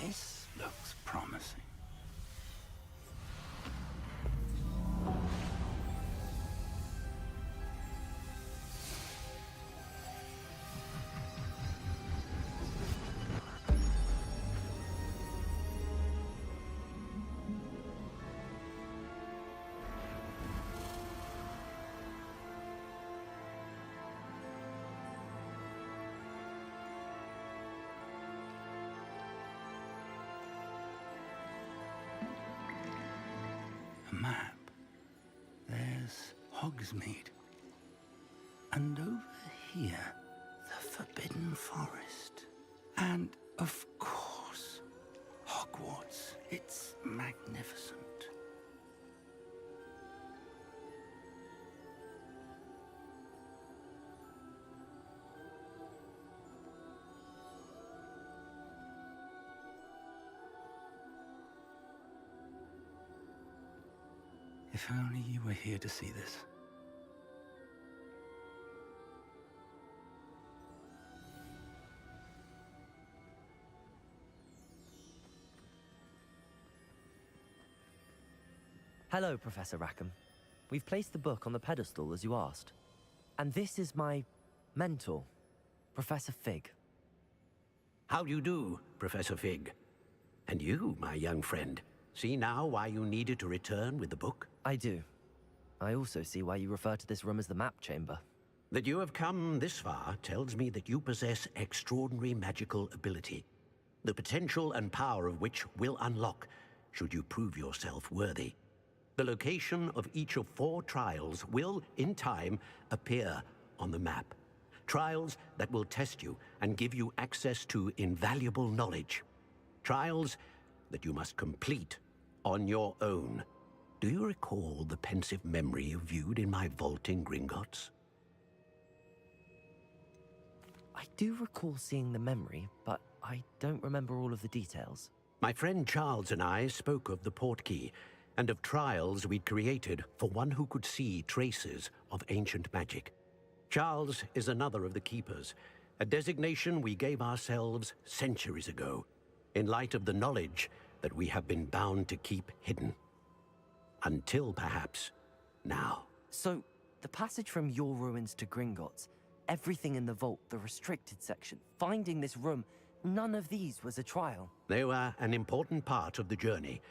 This looks promising. A map. There's Hogsmeade. And over here, the Forbidden Forest. And, of course, Hogwarts. It's magnificent. If only you were here to see this. Hello, Professor Rackham. We've placed the book on the pedestal as you asked. And this is my mentor, Professor Fig. How do you do, Professor Fig? And you, my young friend, see now why you needed to return with the book? I do. I also see why you refer to this room as the Map Chamber. That you have come this far tells me that you possess extraordinary magical ability, the potential and power of which will unlock should you prove yourself worthy. The location of each of 4 trials will, in time, appear on the map. Trials that will test you and give you access to invaluable knowledge. Trials that you must complete on your own. Do you recall the pensive memory you viewed in my vault in Gringotts? I do recall seeing the memory, but I don't remember all of the details. My friend Charles and I spoke of the portkey and of trials we'd created for one who could see traces of ancient magic. Charles is another of the keepers, a designation we gave ourselves centuries ago, in light of the knowledge that we have been bound to keep hidden. Until perhaps now. So, the passage from your ruins to Gringotts, everything in the vault, the restricted section, finding this room, none of these was a trial. They were an important part of the journey,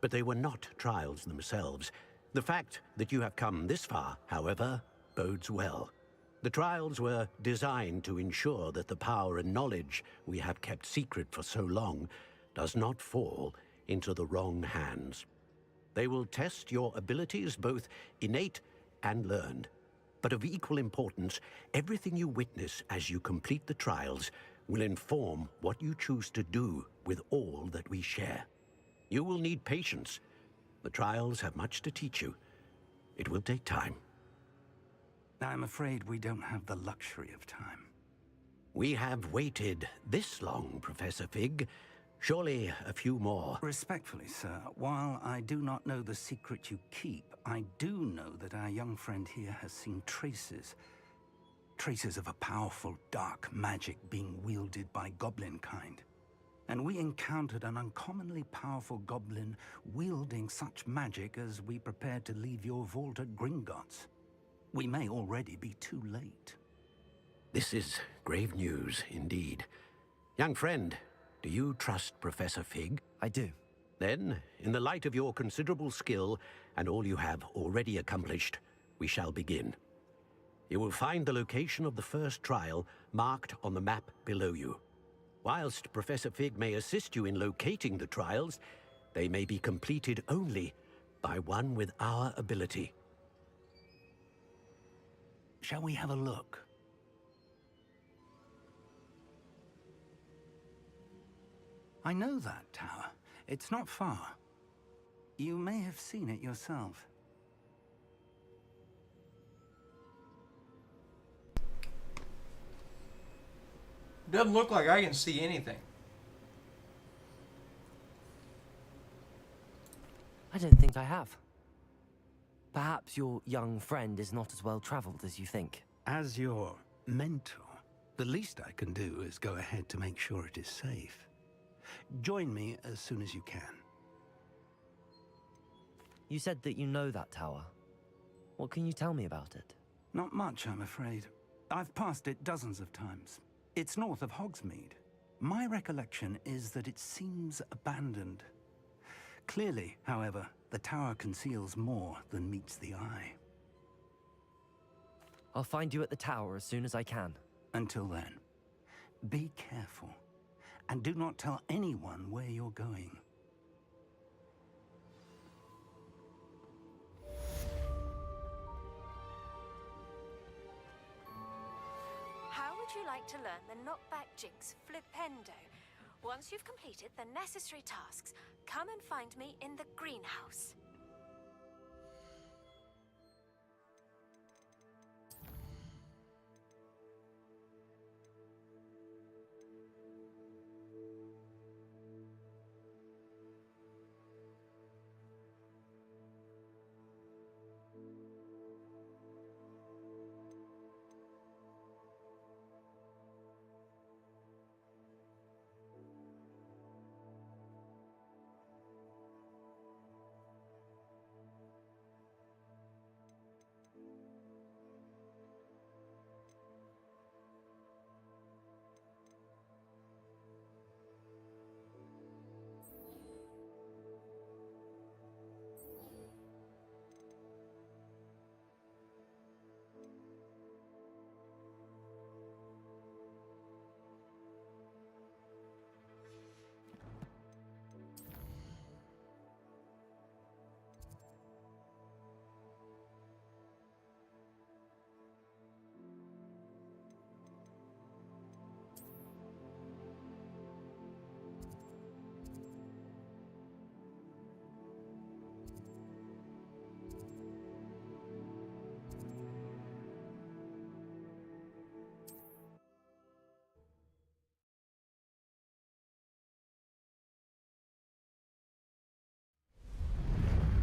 but they were not trials themselves. The fact that you have come this far, however, bodes well. The trials were designed to ensure that the power and knowledge we have kept secret for so long does not fall into the wrong hands. They will test your abilities, both innate and learned. But of equal importance, everything you witness as you complete the trials will inform what you choose to do with all that we share. You will need patience. The trials have much to teach you. It will take time. I'm afraid we don't have the luxury of time. We have waited this long, Professor Fig. Surely a few more. Respectfully, sir, while I do not know the secret you keep, I do know that our young friend here has seen traces traces of a powerful dark magic being wielded by goblin kind. And we encountered an uncommonly powerful goblin wielding such magic as we prepared to leave your vault at Gringotts. We may already be too late. This is grave news indeed. Young friend, do you trust Professor Fig? I do. Then, in the light of your considerable skill and all you have already accomplished, we shall begin. You will find the location of the first trial marked on the map below you. Whilst Professor Fig may assist you in locating the trials, they may be completed only by one with our ability. Shall we have a look? I know that tower. It's not far. You may have seen it yourself. Doesn't look like I can see anything. I don't think I have. Perhaps your young friend is not as well traveled as you think. As your mentor, the least I can do is go ahead to make sure it is safe. Join me as soon as you can. You said that you know that tower. What can you tell me about it? Not much, I'm afraid. I've passed it dozens of times. It's north of Hogsmeade. My recollection is that it seems abandoned. Clearly, however, the tower conceals more than meets the eye. I'll find you at the tower as soon as I can. Until then, be careful, and do not tell anyone where you're going. How would you like to learn the knockback jinx flipendo? Once you've completed the necessary tasks, come and find me in the greenhouse.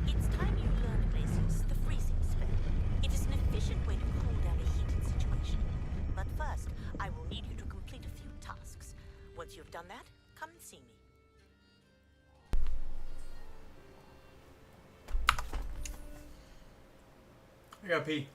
It's time you learned, Glacius, the freezing spell. It is an efficient way to cool down a heated situation. But first, I will need you to complete a few tasks. Once you've done that, come and see me. I gotta pee.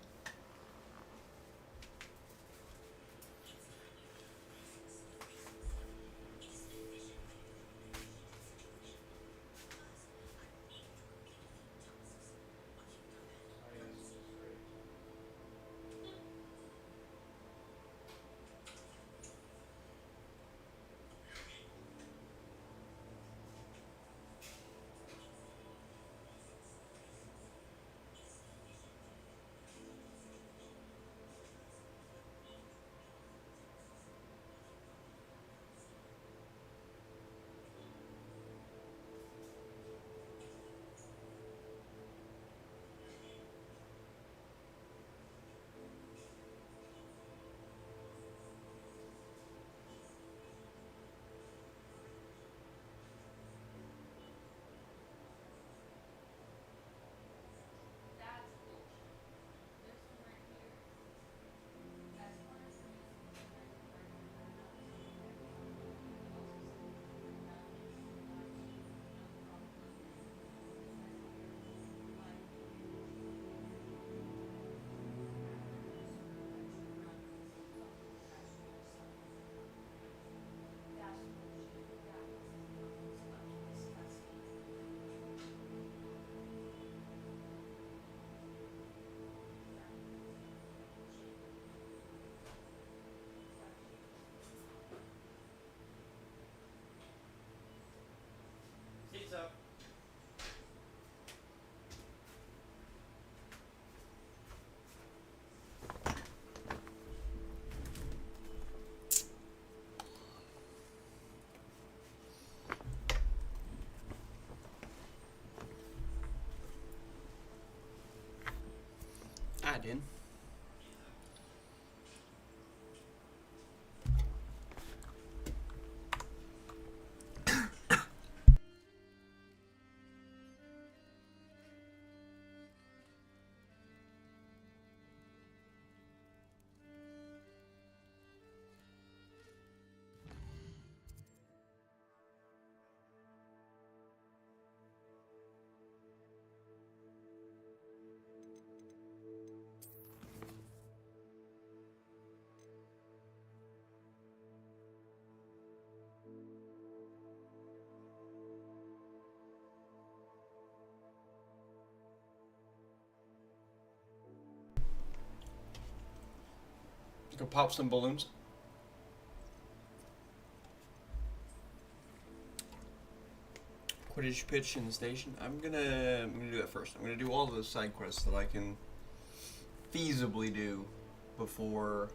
in. Go pop some balloons. Quidditch pitch in the station. I'm gonna do that first. I'm gonna do all the side quests that I can feasibly do before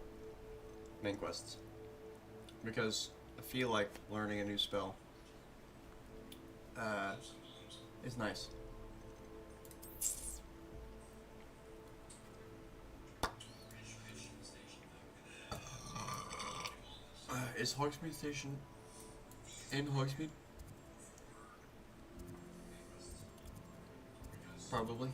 main quests, because I feel like learning a new spell is nice. Is Hogsmeade Station in Hogsmeade? Probably.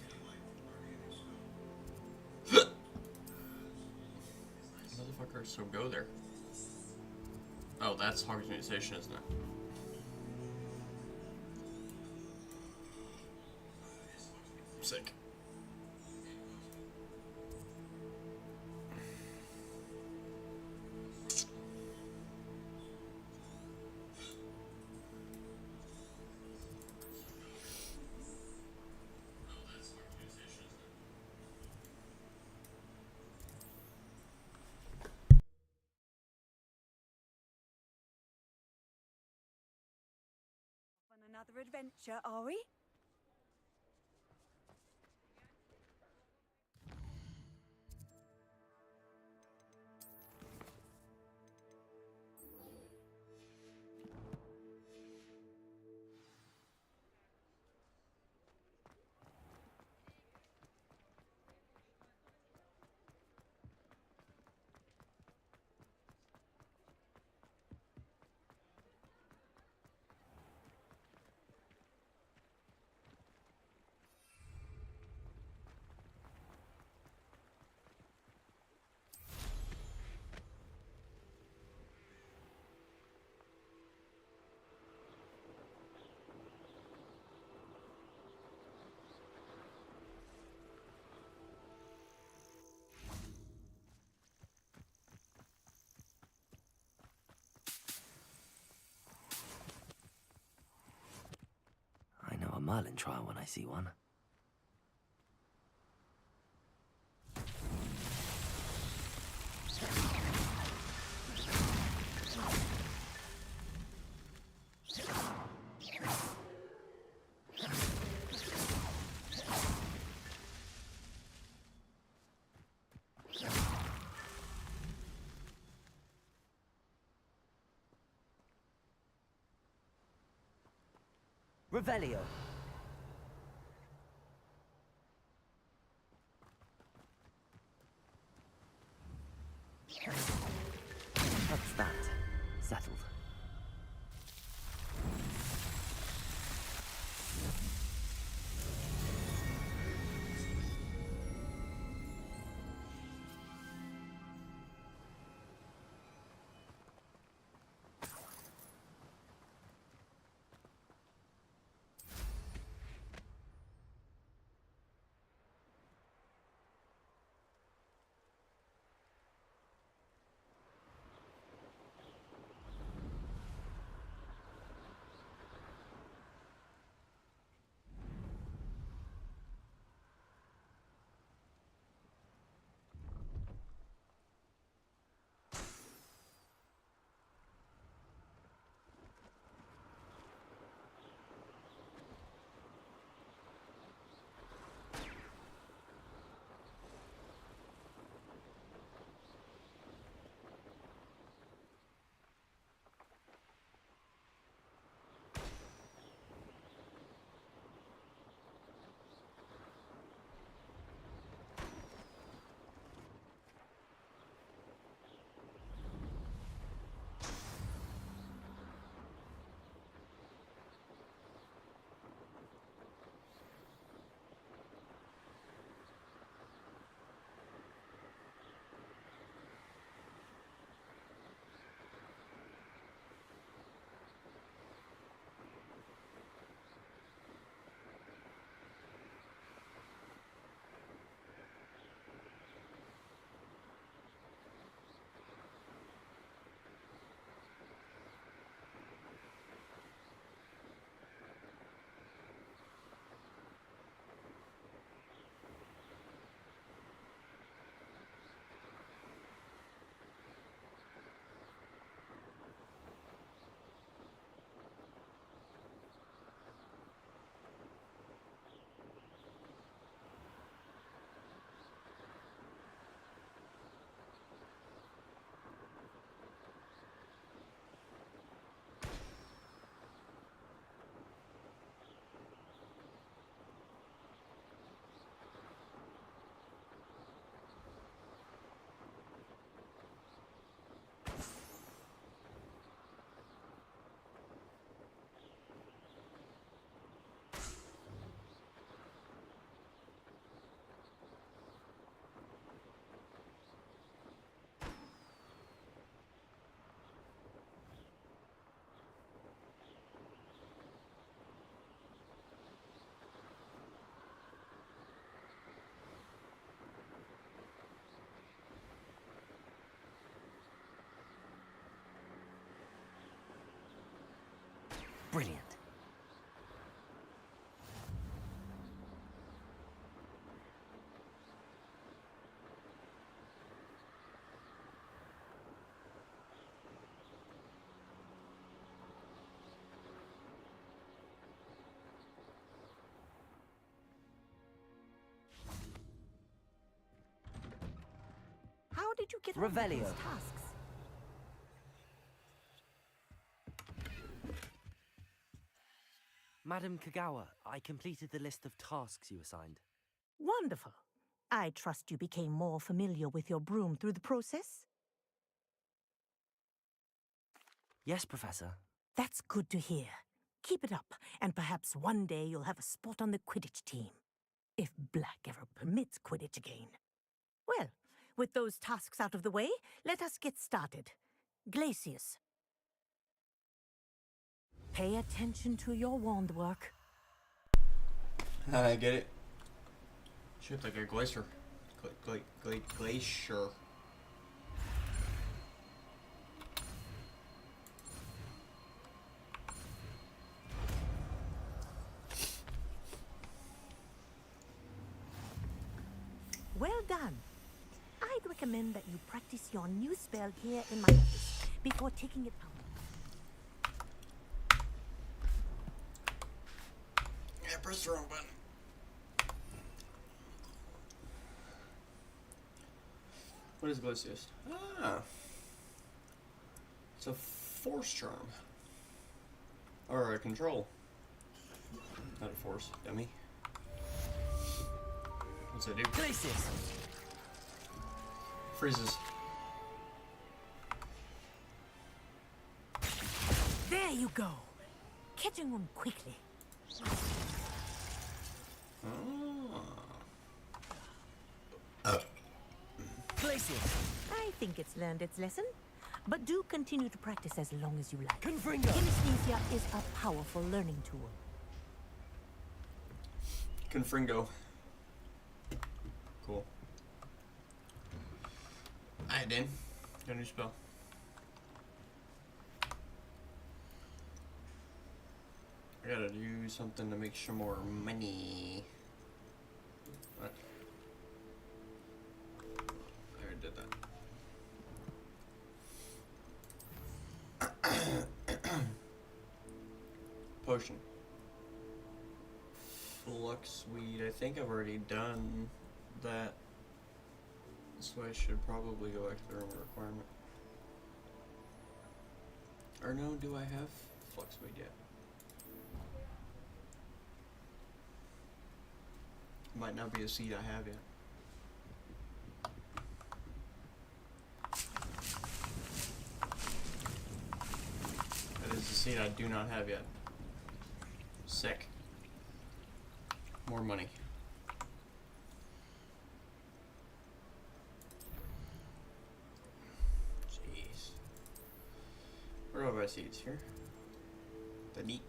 Motherfucker, so go there. Oh, that's Hogsmeade Station, isn't it? Sick. On another adventure, are we? I know a Merlin trial when I see one. Revelio. That's that. Settled. Brilliant. How did you get on with Revelio. these tasks? Madam Kagawa, I completed the list of tasks you assigned. Wonderful. I trust you became more familiar with your broom through the process? Yes, Professor. That's good to hear. Keep it up, and perhaps one day you'll have a spot on the Quidditch team. If Black ever permits Quidditch again. Well, with those tasks out of the way, let us get started. Glacius. Pay attention to your wand work. I get it. Shaped like a glacier. Glacier. Well done. I'd recommend that you practice your new spell here in my office before taking it out. Yeah, press the wrong button. What is Glacius? Ah. It's a force charm. Or a control. Not a force, dummy. What's that do? Glacius! Freezes. There you go. Catching on quickly. Glacius! I think it's learned its lesson. But do continue to practice as long as you like. Confringo! Kinesthesia is a powerful learning tool. Confringo. Cool. Alright, Dan. Got a new spell. I gotta do something to make some more money. What? I already did that. Potion. Flux weed. I think I've already done that. So I should probably go back to the room requirement. Or no, do I have flux weed yet? Might not be a seed I have yet. That is a seed I do not have yet. Sick. More money. Jeez. Where are my seeds? Here? The neep.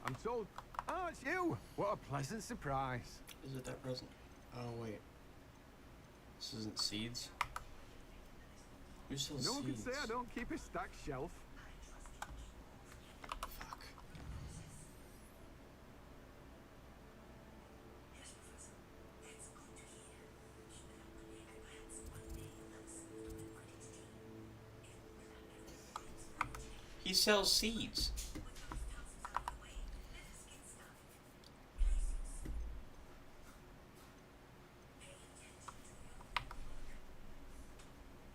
I'm told. Oh, it's you! What a pleasant surprise. Is it that present? Oh, wait. This isn't seeds? Who sells No one can seeds? say I don't keep a stacked shelf. Fuck. He sells seeds.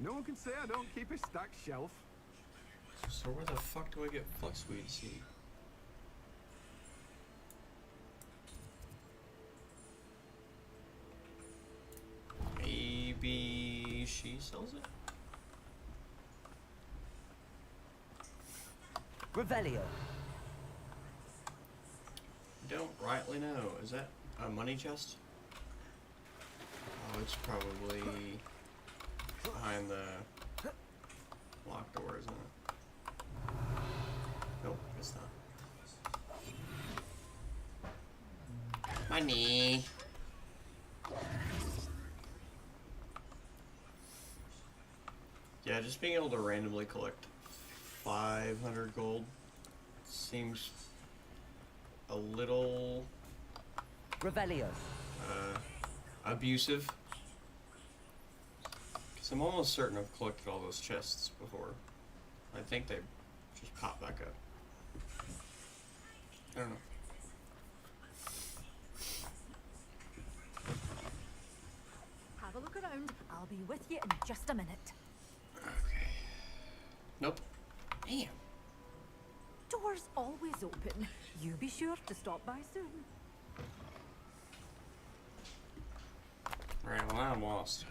No one can say I don't keep a stacked shelf. So where the fuck do I get fluxweed seed? Maybe she sells it? Revelio. Don't rightly know. Is that a money chest? Oh, it's probably behind the locked door, isn't it? Money. Yeah, just being able to randomly collect 500 gold seems a little Revelio. Abusive. Because I'm almost certain I've collected all those chests before. I think they just pop back up. I don't know. Have a look around. I'll be with you in just a minute. Okay. Nope. Damn. Doors always open. You be sure to stop by soon. Right, well, now I'm lost.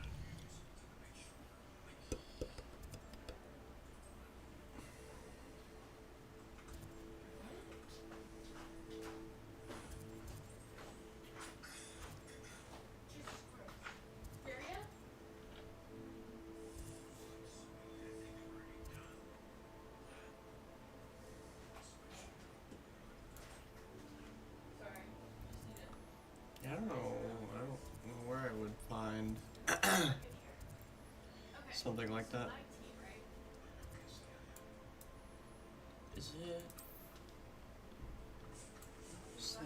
I don't know where I would find something like that. Is it? What's that?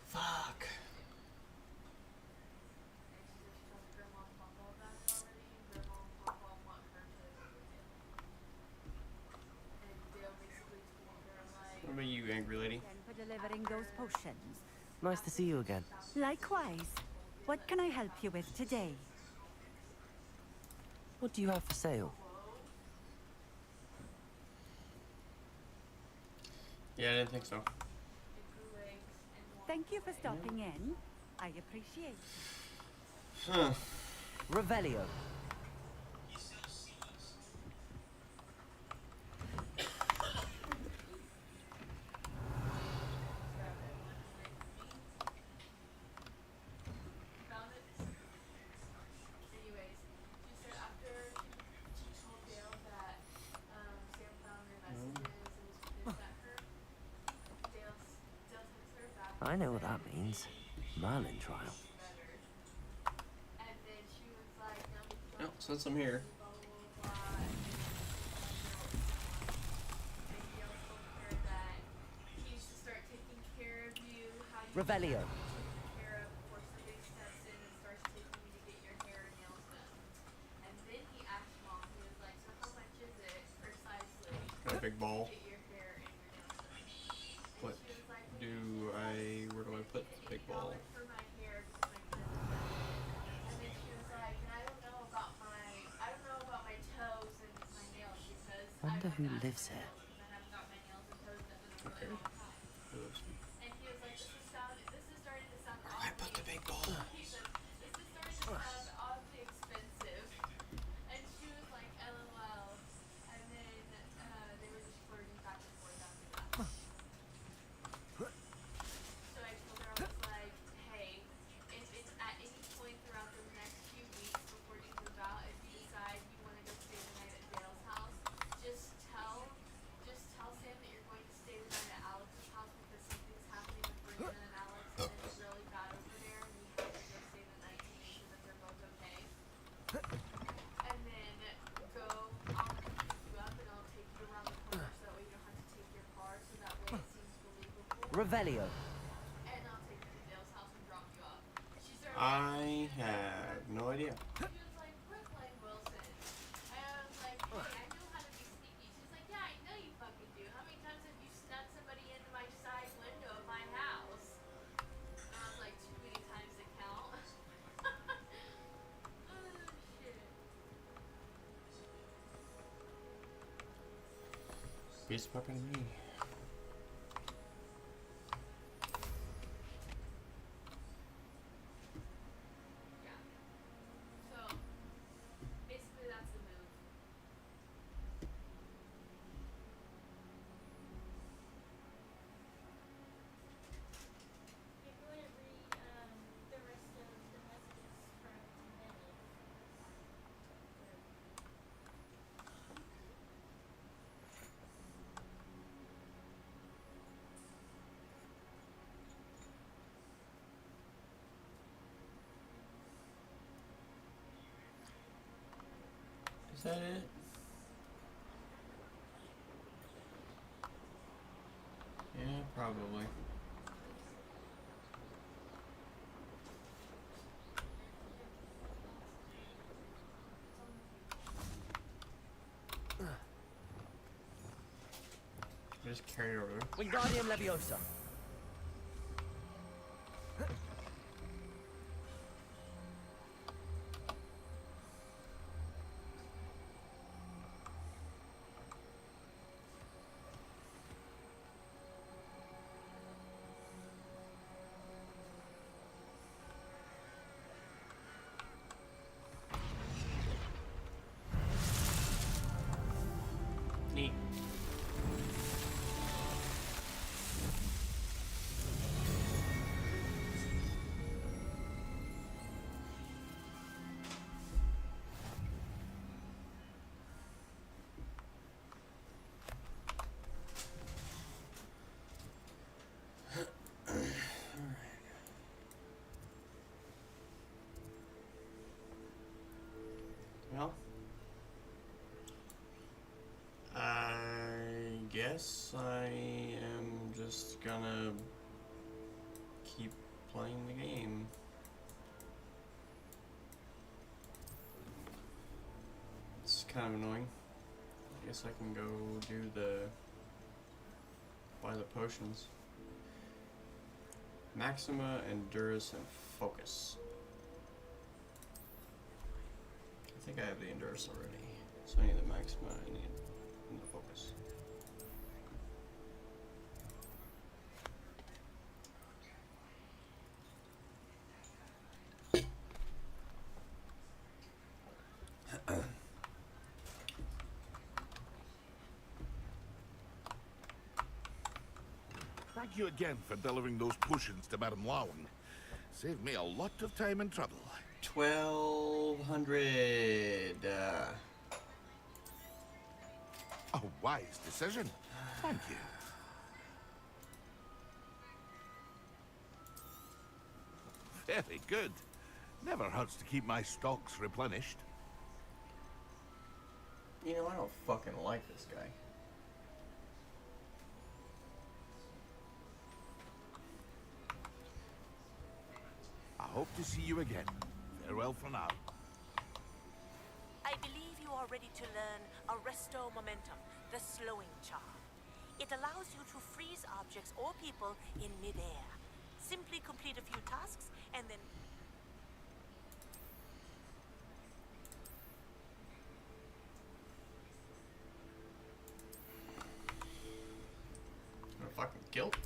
Fuck. What about you, angry lady? For delivering those potions. Nice to see you again. Likewise. What can I help you with today? What do you have for sale? Yeah, I didn't think so. Thank you for stopping in. I appreciate it. Huh. Revelio. I know what that means. Merlin trial. Oh, since I'm here. Revelio. Got a big ball. What do I? Where do I put the big ball? Wonder who lives here. Okay. Oops. Where do I put the big ball? Revelio. I have no idea. Piece of fucking me. Is that it? Yeah, probably. Just carry it over there. Wingardium Leviosa. Neat. Well, I guess I am just gonna keep playing the game. It's kind of annoying. I guess I can go buy the potions. Maxima, Endurance, and Focus. I think I have the Endurance already. So I need the Maxima, I need the Focus. Thank you again for delivering those potions to Madame Lowen. Saved me a lot of time and trouble. 1200. A wise decision. Thank you. Very good. Never hurts to keep my stocks replenished. You know, I don't fucking like this guy. I hope to see you again. Farewell for now. I believe you are ready to learn Arresto Momentum, the slowing charm. It allows you to freeze objects or people in midair. Simply complete a few tasks and then... I'm fucking killed.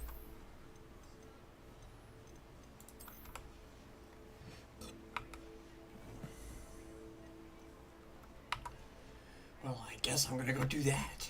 Well, I guess I'm gonna go do that.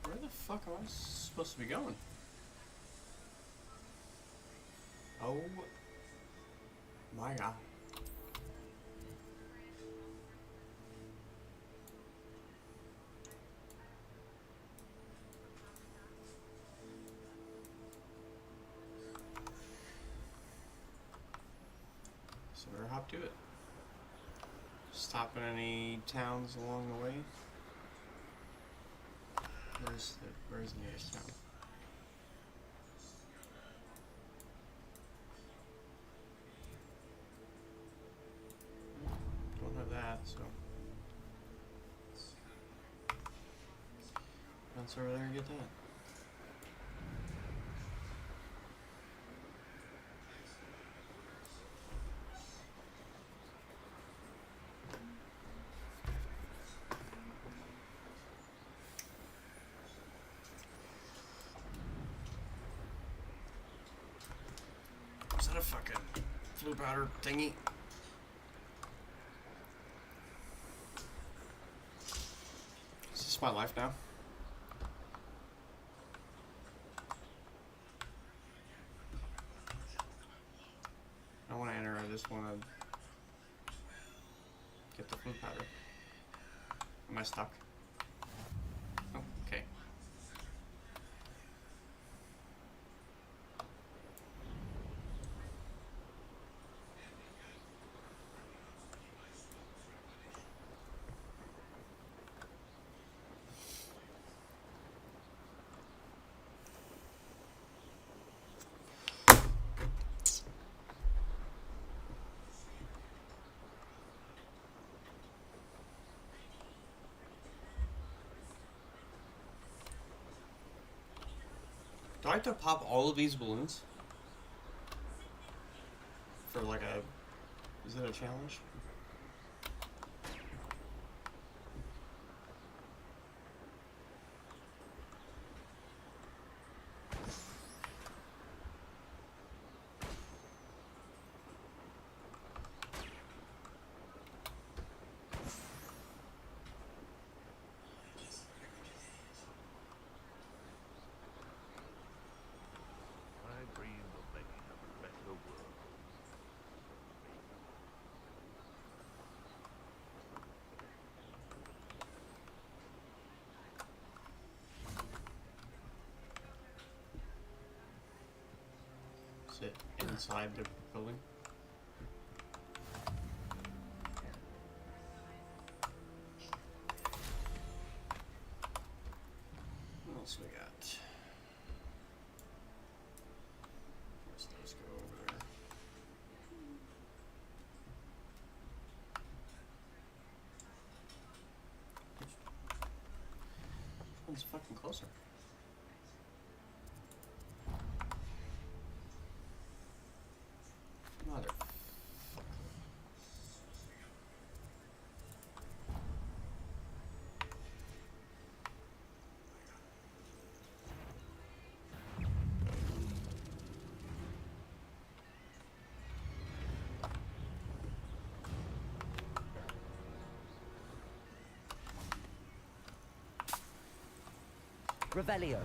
Where the fuck am I supposed to be going? Oh my god. So we're hop to it. Stop in any towns along the way. Where's the nearest town? Don't have that, so bounce over there and get that. not a fucking flue powder thingy. Is this my life now? I don't want to enter, I just want to get the flue powder. Am I stuck? Oh, okay. Do I have to pop all of these balloons? For like a... Is it a challenge? I dream of making a better world. Is it inside the building? What else we got? Let's go over there. Which one's fucking closer? Mother. Revelio.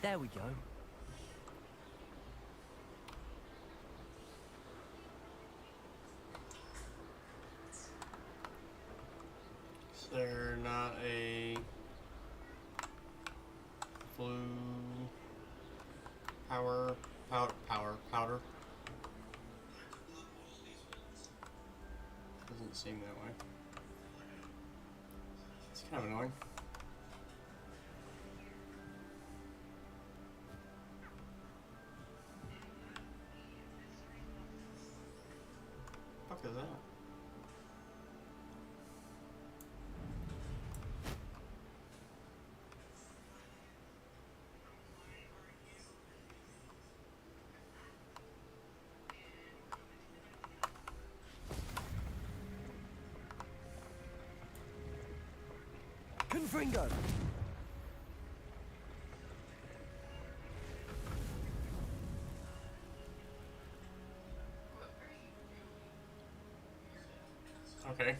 There we go. Is there not a flue powder? Doesn't seem that way. It's kind of annoying. What the fuck is that? Confringo. Okay.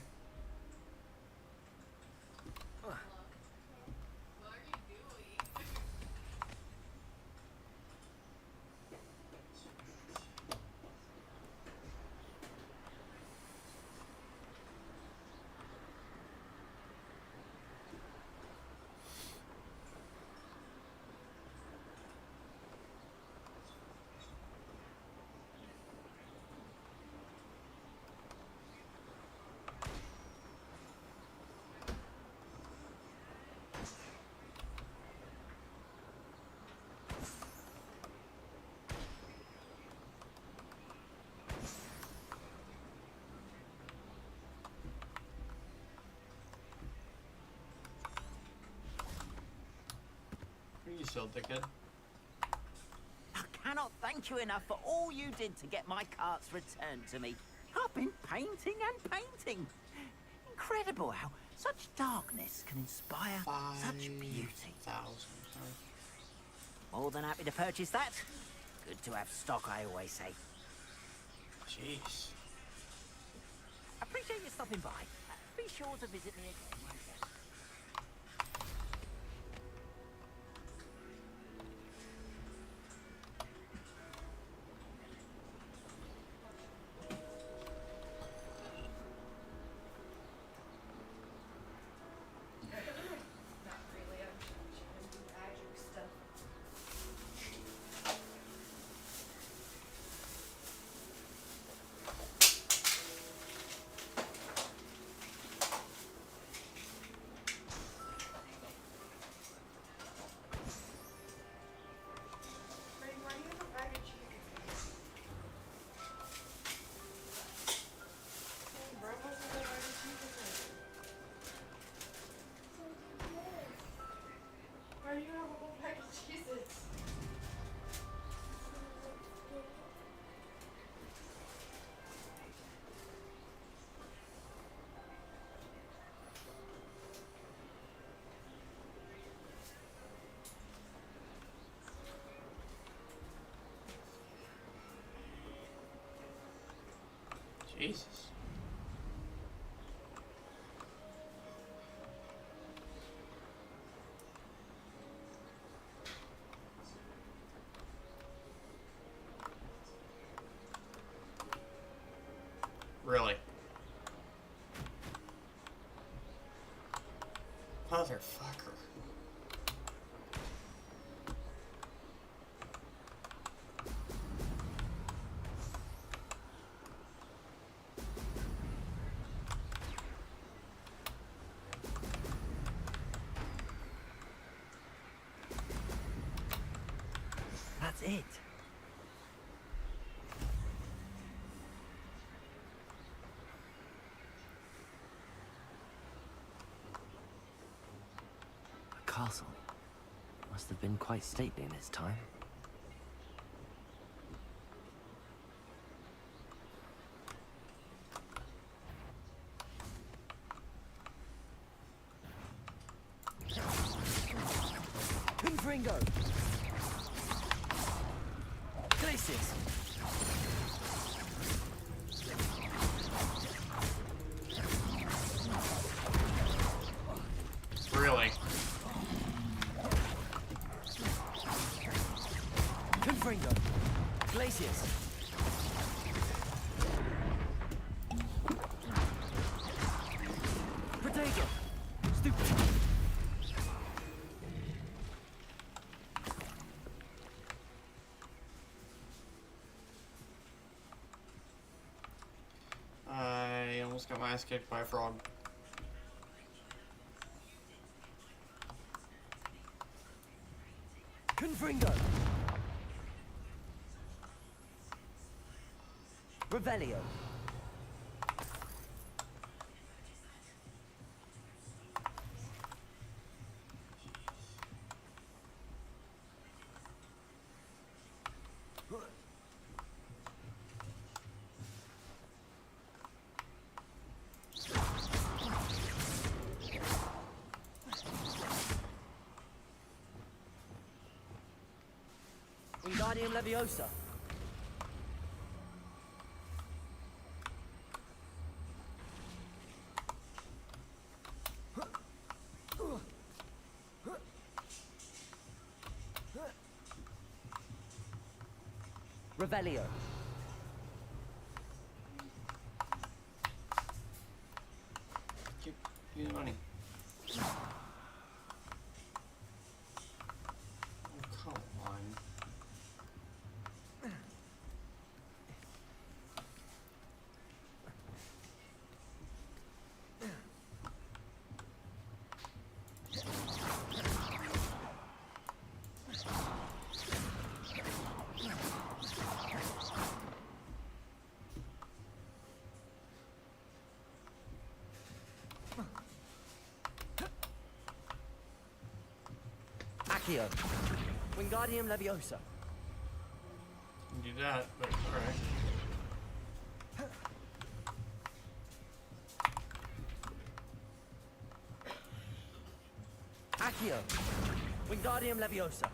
You still dickhead. I cannot thank you enough for all you did to get my carts returned to me. I've been painting and painting. Incredible how such darkness can inspire such beauty. More than happy to purchase that. Good to have stock, I always say. Jeez. Appreciate you stopping by. Be sure to visit me again, won't you? Not really. I'm gonna do magic stuff. Ray, why do you have a bag of cheese? Bro, what's the bag of cheese? Why do you have a whole bag of cheeses? Jesus. Really? Motherfucker. That's it. A castle. Must have been quite stately in its time. Confringo! Glacius! Really? Confringo! Glacius! Protego! Stupid! I almost got my ass kicked by a frog. Confringo! Revelio! Wingardium Leviosa! Revelio. Keep the money. Oh, come on. Accio. Wingardium Leviosa. Do that, but alright. Accio. Wingardium Leviosa.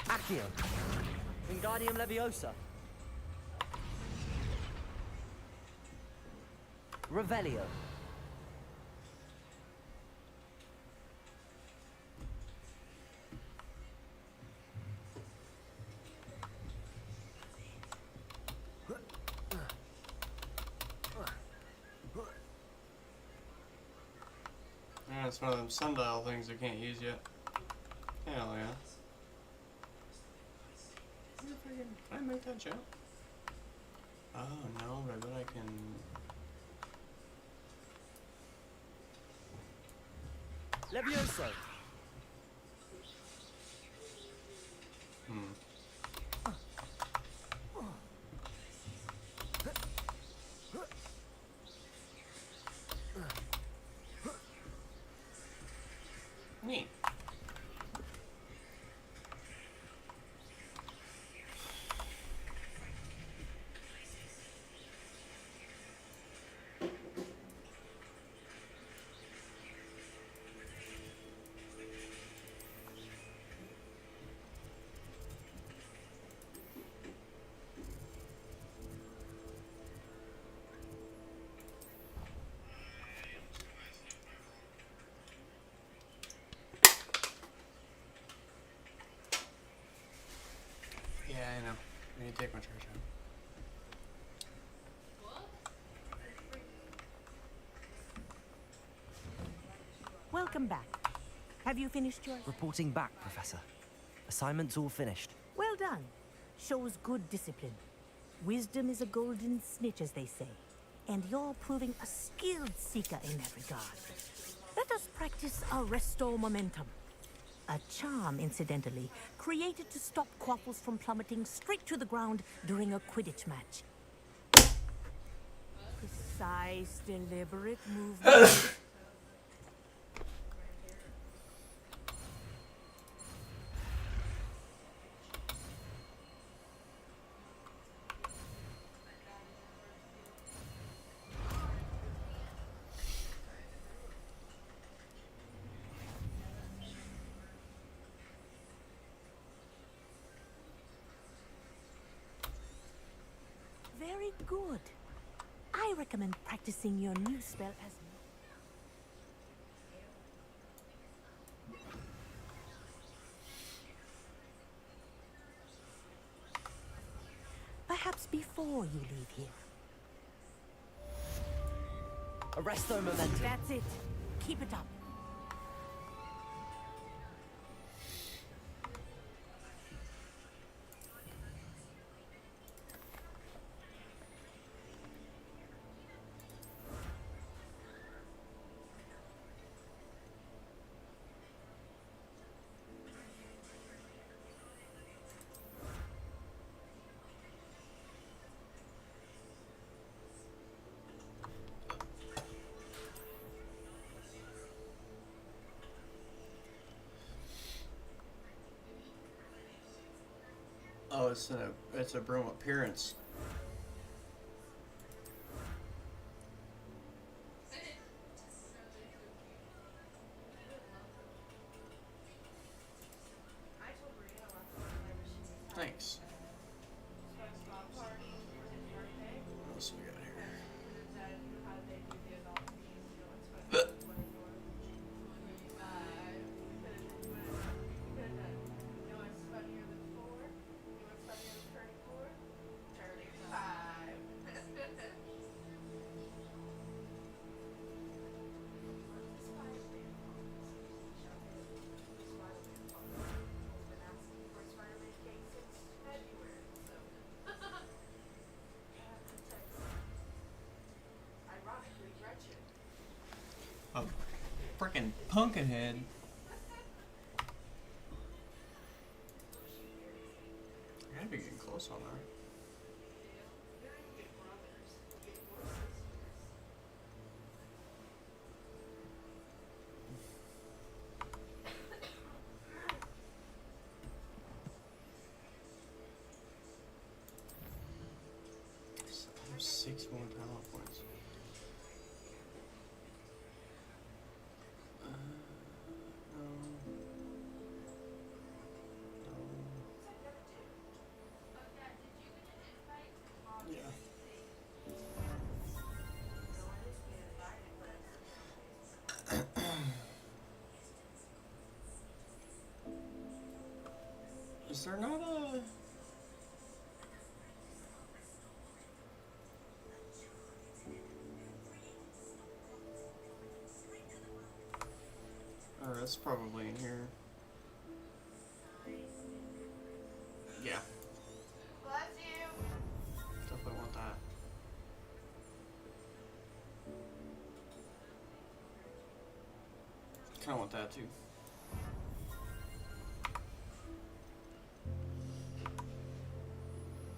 Accio. Wingardium Leviosa. Revelio. Yeah, it's one of them sundial things I can't use yet. Hell yeah. I wonder if can I make that jump? Oh no, but I bet I can. Levioso. Neat. Yeah, I know. I need to take my trash out. Welcome back. Have you finished yours? Reporting back, Professor. Assignment's all finished. Well done. Shows good discipline. Wisdom is a golden snitch, as they say. And you're proving a skilled seeker in that regard. Let us practice our Restore Momentum. A charm, incidentally, created to stop quaffles from plummeting straight to the ground during a Quidditch match. Precise, deliberate movement. Very good. I recommend practicing your new spell as... Perhaps before you leave here. Arresto Momentum. That's it. Keep it up. Oh, it's a broom appearance. Thanks. What else we got here? Frickin' Pumpkinhead. I gotta be getting close on that. I have 6 more power points. Is there not a... Oh, that's probably in here. Yeah. Bless you. Definitely want that. Kinda want that too.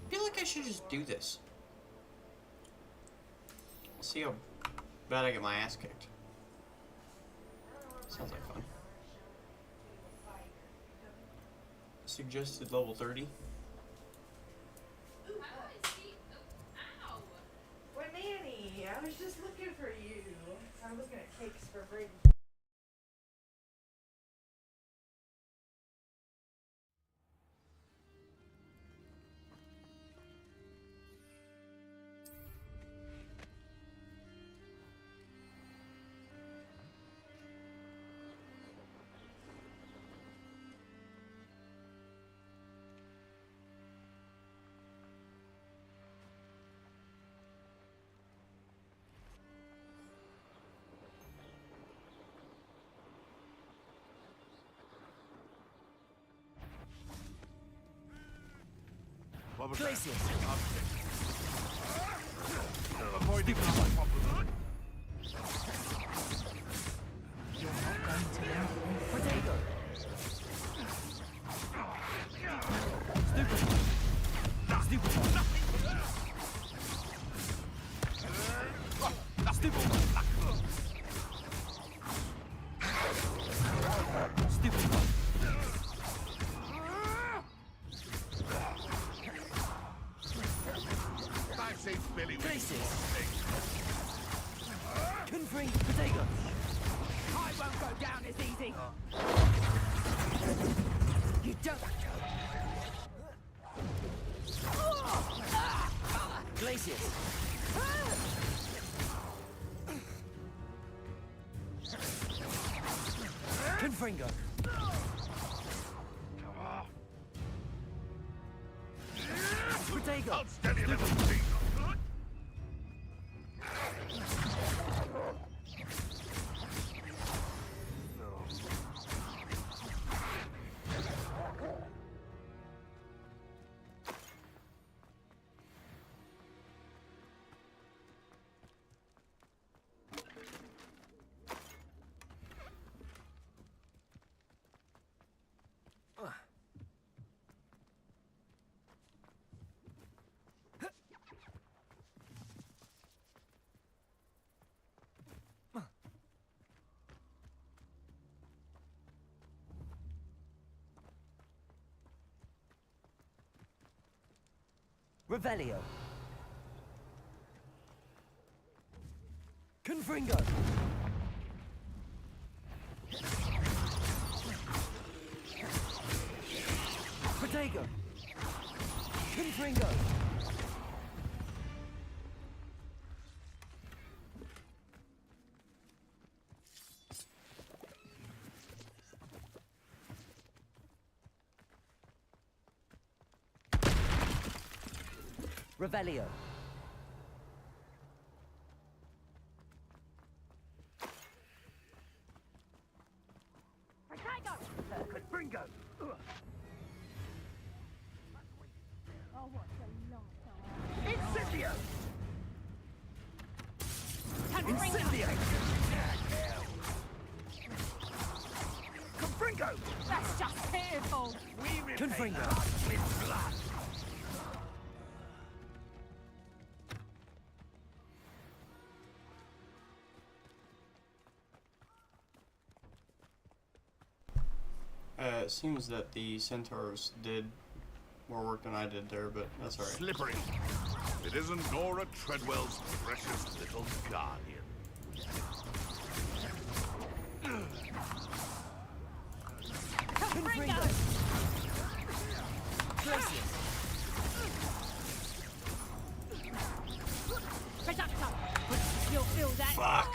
I feel like I should just do this. See how bad I get my ass kicked. Sounds like fun. Suggested level 30. What nanny? I was just looking for you. I was looking at cakes for Brady. Glacius. Avoid the You're not going to learn. Potato! Stupid. Stupid. Stupid. Stupid. Confring potato! I won't go down as easy. You don't. Glacius! Confringo! Potato! Outstanding level 3. Revelio! Confringo! Potato! Confringo! Revelio. Bingo. Oh, what a long time. Incendio. Incendio. Confringo! That's just pitiful. We repay Confringo. blood with blood. It seems that the centaurs did more work than I did there, but that's alright. Slippery. It isn't Nora Treadwell's precious little guardian. Confringo! Reducto! You'll feel that. Fuck!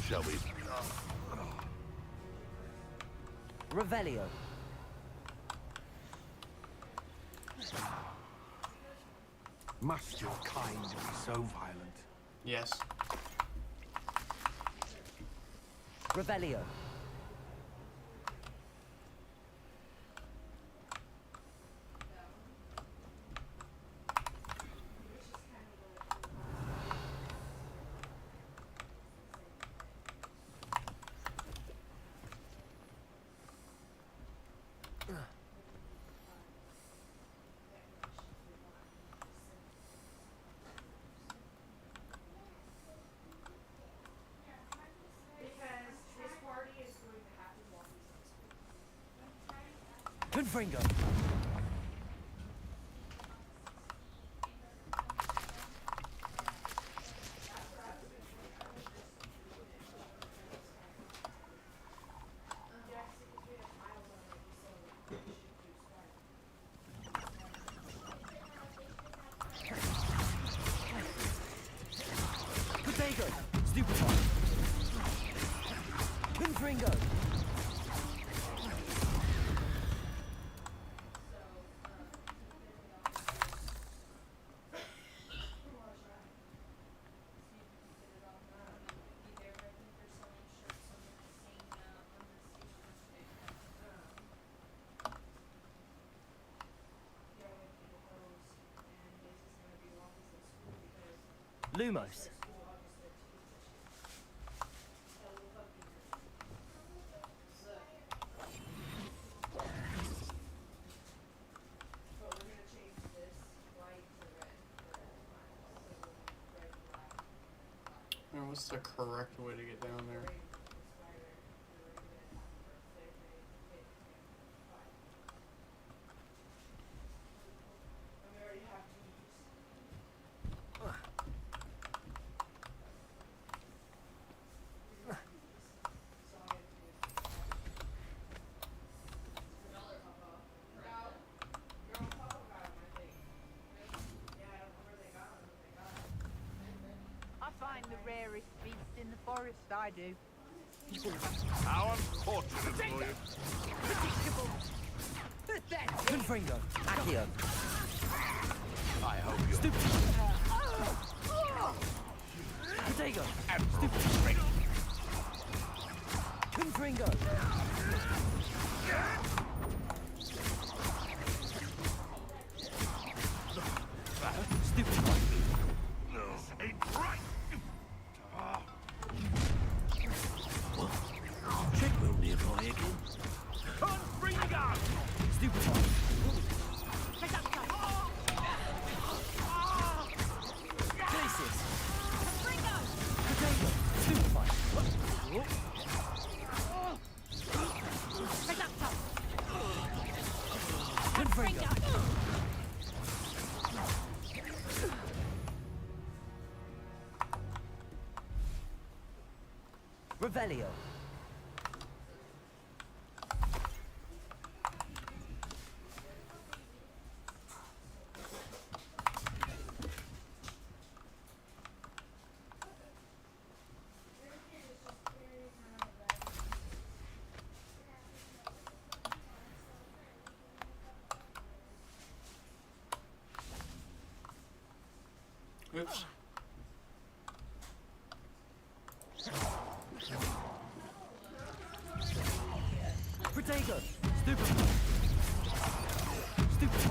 Shall we? Revelio. Must your kind be so violent? Yes. Revelio. Confringo. Potato. Stupefy. Confringo. Lumos. Now, what's the correct way to get down there? I find the rarest beast in the forest, I do. How unfortunate for you. Predictable. Pathetic. Confringo. Accio. I hope you're Stupid. Potato. Stupid. Confringo. Stupid. Ain't right. Treadwell nearby again. Confringo! Stupid. Places. Potato. Stupefy. Confringo. Revelio. Oops. Potato. Stupid. Stupid.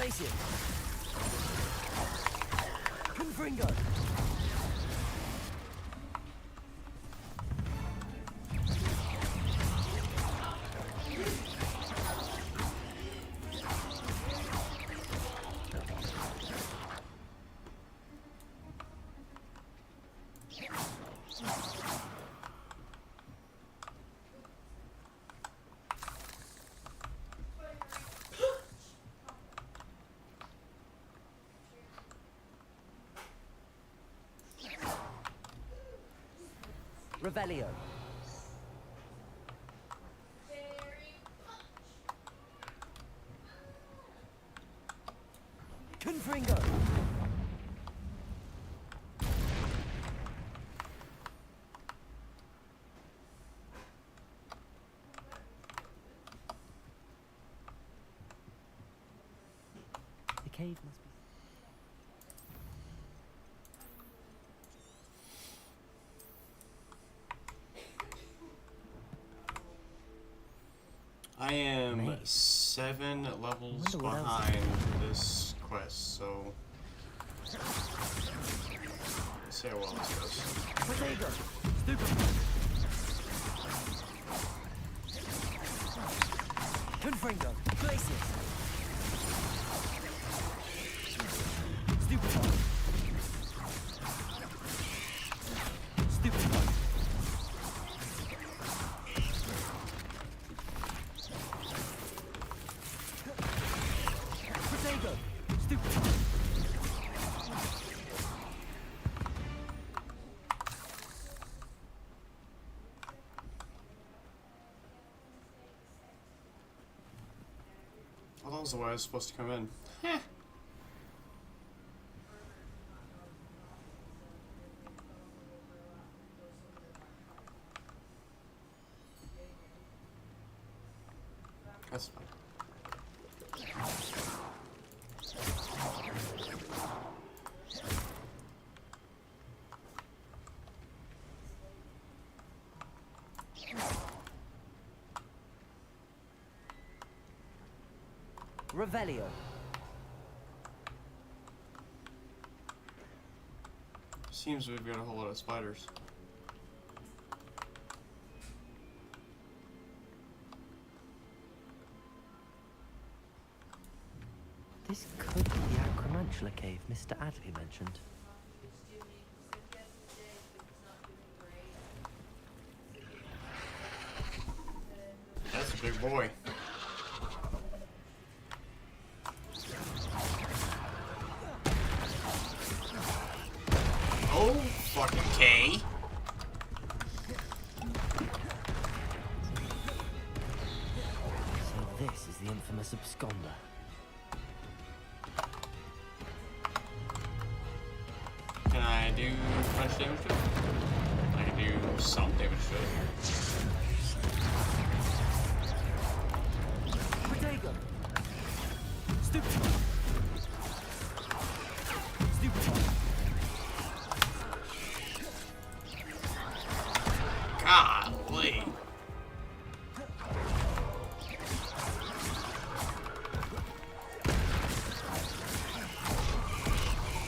Glacier. Confringo. Revelio. Confringo. The cave must be... I am 7 levels behind this quest, so let's see how well this goes. Potato. Confringo. Glacier. Stupid. Stupid. Potato. Stupid. Oh, that was the way I was supposed to come in. Heh. That's fine. Revelio. Seems we've got a whole lot of spiders. This could be the Acromantula cave Mr. Adley mentioned. That's a big boy. Oh, fucking K. So this is the infamous absconder. Can I do punch damage to it? I can do some damage to it. Potato. Stupid. Stupid. Golly.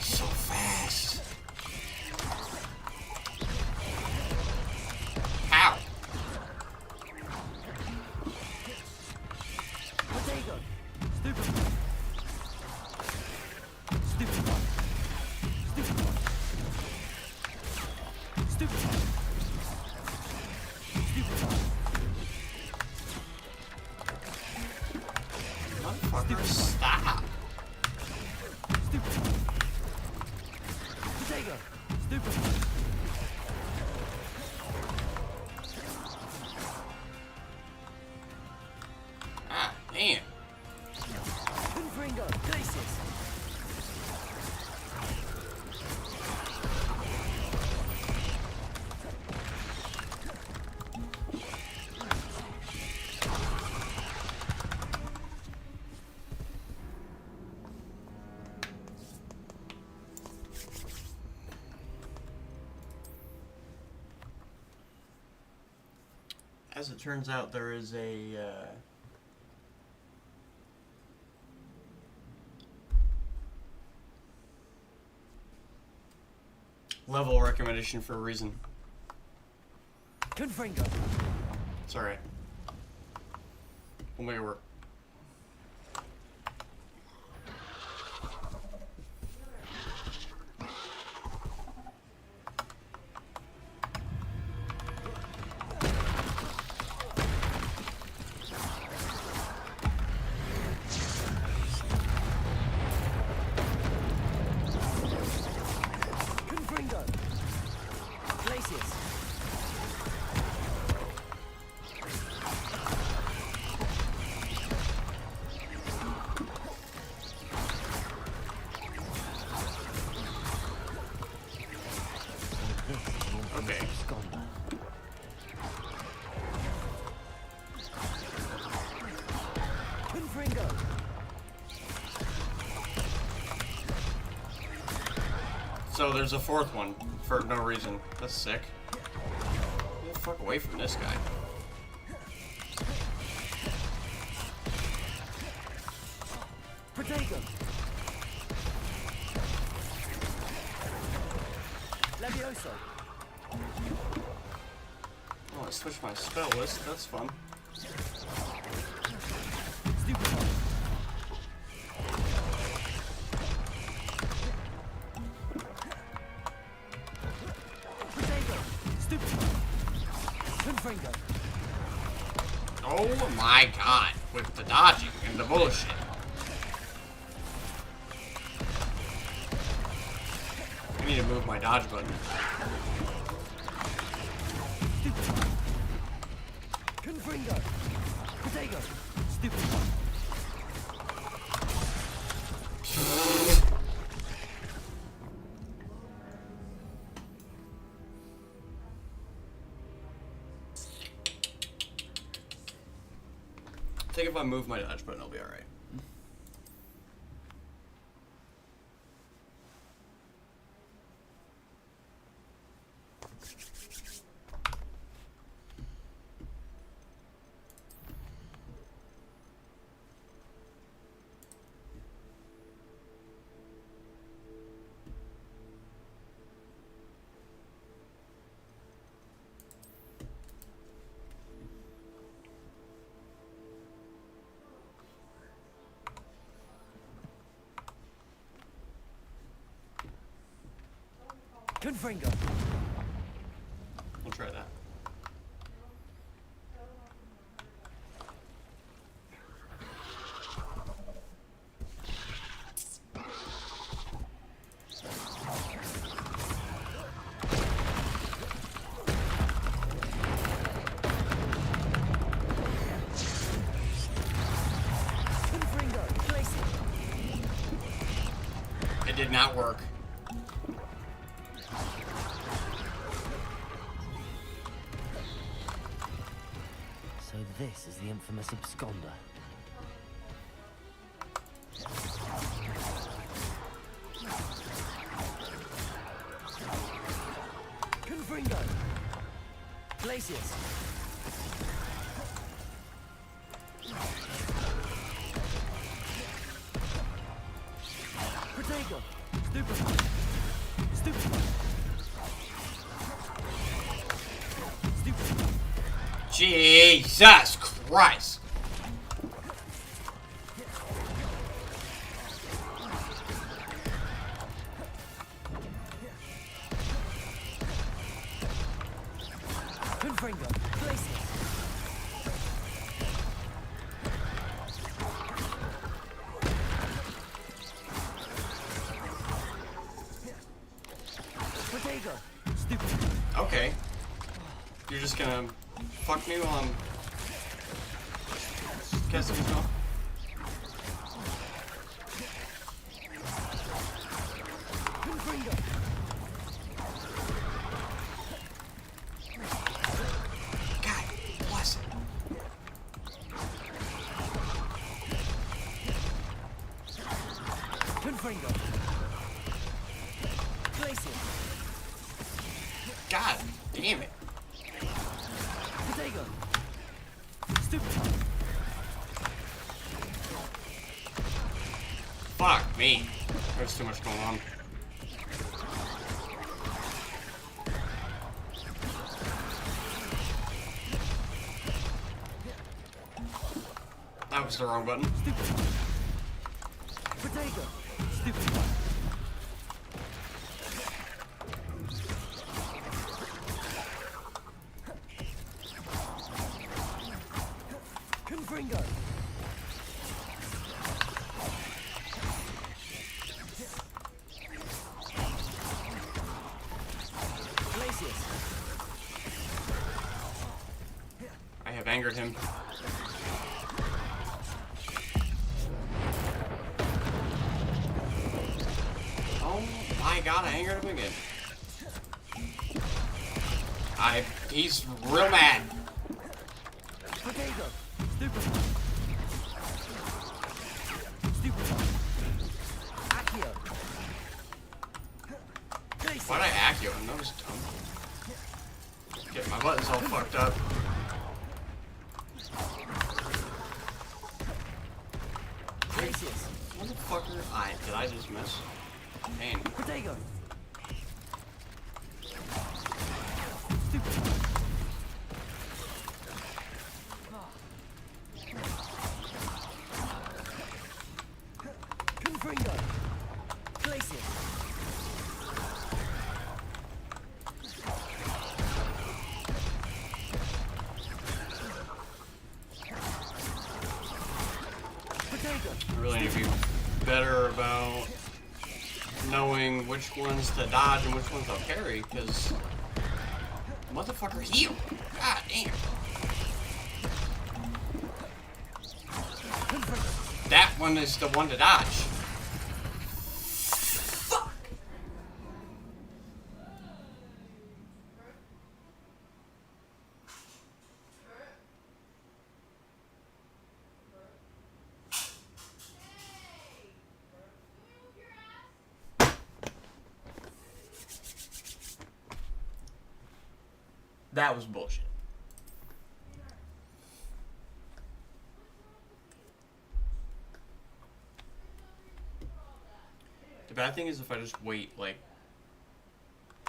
So fast. Ow. Potato. Stupid. Stupid. Stupid. Stupid. Motherfucker, stop. Stupid. Potato. Stupid. Ah, damn. Confringo. Glaciers. As it turns out, there is a level recommendation for a reason. Confringo. It's alright. We'll make it work. Confringo. Glacius. Okay. Confringo. So there's a fourth one for no reason. That's sick. Get the fuck away from this guy. Protego. Levioso. Oh, I switched my spell list. That's fun. Stupefy. Protego. Stupefy. Confringo. Oh my god. With the dodging and the bullshit. I need to move my dodge button. Confringo. Protego. Stupefy. I think if I move my dodge button, I'll be alright. Confringo. We'll try that. Confringo. Place it. It did not work. So this is the infamous absconder. Confringo. Glacius. Protego. Stupefy. Stupefy. Stupefy. Jesus Christ. Confringo. Place it. Protego. Stupid. Okay. You're just gonna fuck me while I'm casting a spell? Confringo. God bless it. Confringo. Place it. God damn it. Protego. Stupid. Fuck me. There's too much going on. That was the wrong button. Potato. Stupid one. Confringo. Glacius. I have angered him. Oh my god, I angered him again. He's real mad. Potato. Stupid one. Stupid one. Accio. Glacius. Why'd I Accio him? That was dumb. Get my buttons all fucked up. Glacius. Motherfucker. Did I just miss? Man. Potato. Confringo. Glacius. Potato. I really need to be better about knowing which ones to dodge and which ones I'll carry, because motherfucker heal. God damn. That one is the one to dodge. Fuck. That was bullshit. The bad thing is if I just wait like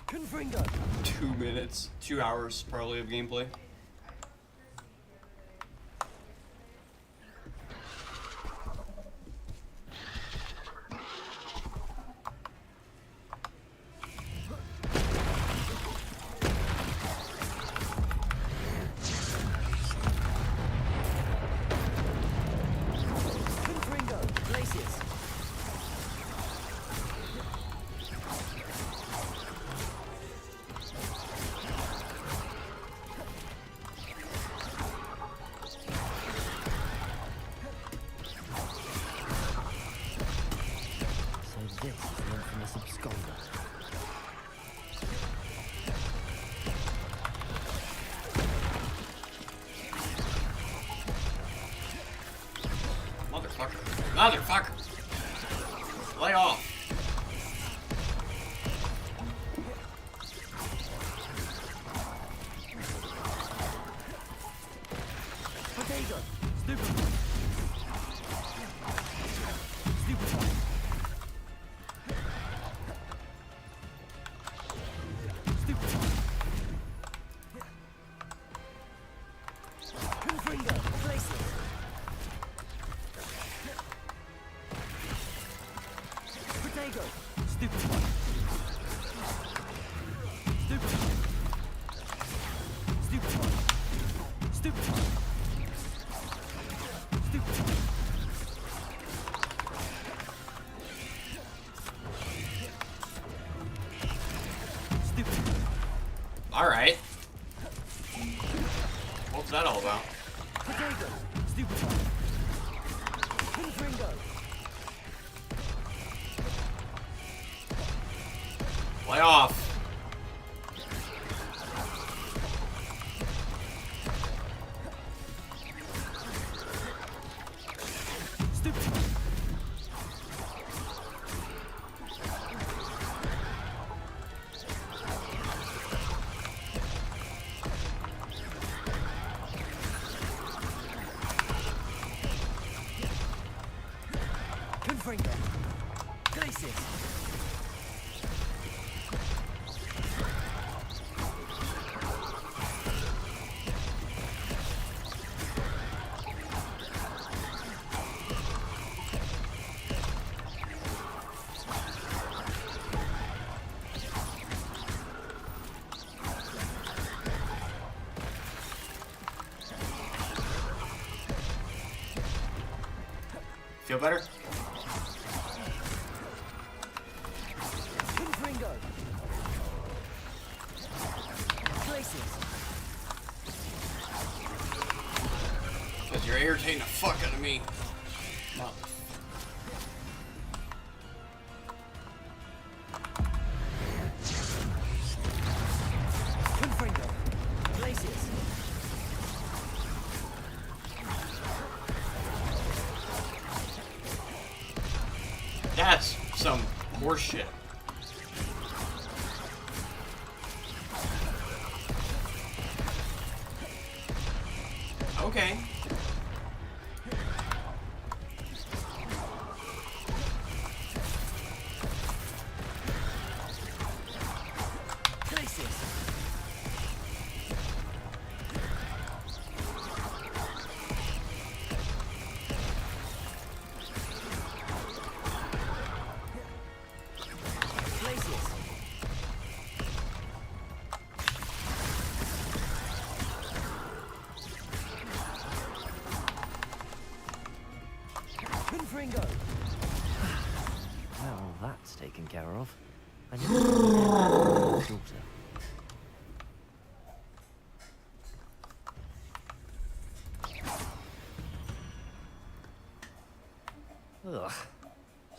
Confringo. 2 minutes, 2 hours probably of gameplay. Confringo. Glacius. So this is the infamous absconder. Motherfucker. Motherfucker. Lay off. Potato. Stupid one. Stupid one. Stupid one. Confringo. Glacius. Feel better? Confringo. Places. Because you're irritating the fuck out of me. No. Confringo. Places. That's some horseshit. Okay. Places. Places. Confringo. Well, that's taken care of. I need to my daughter. Ugh.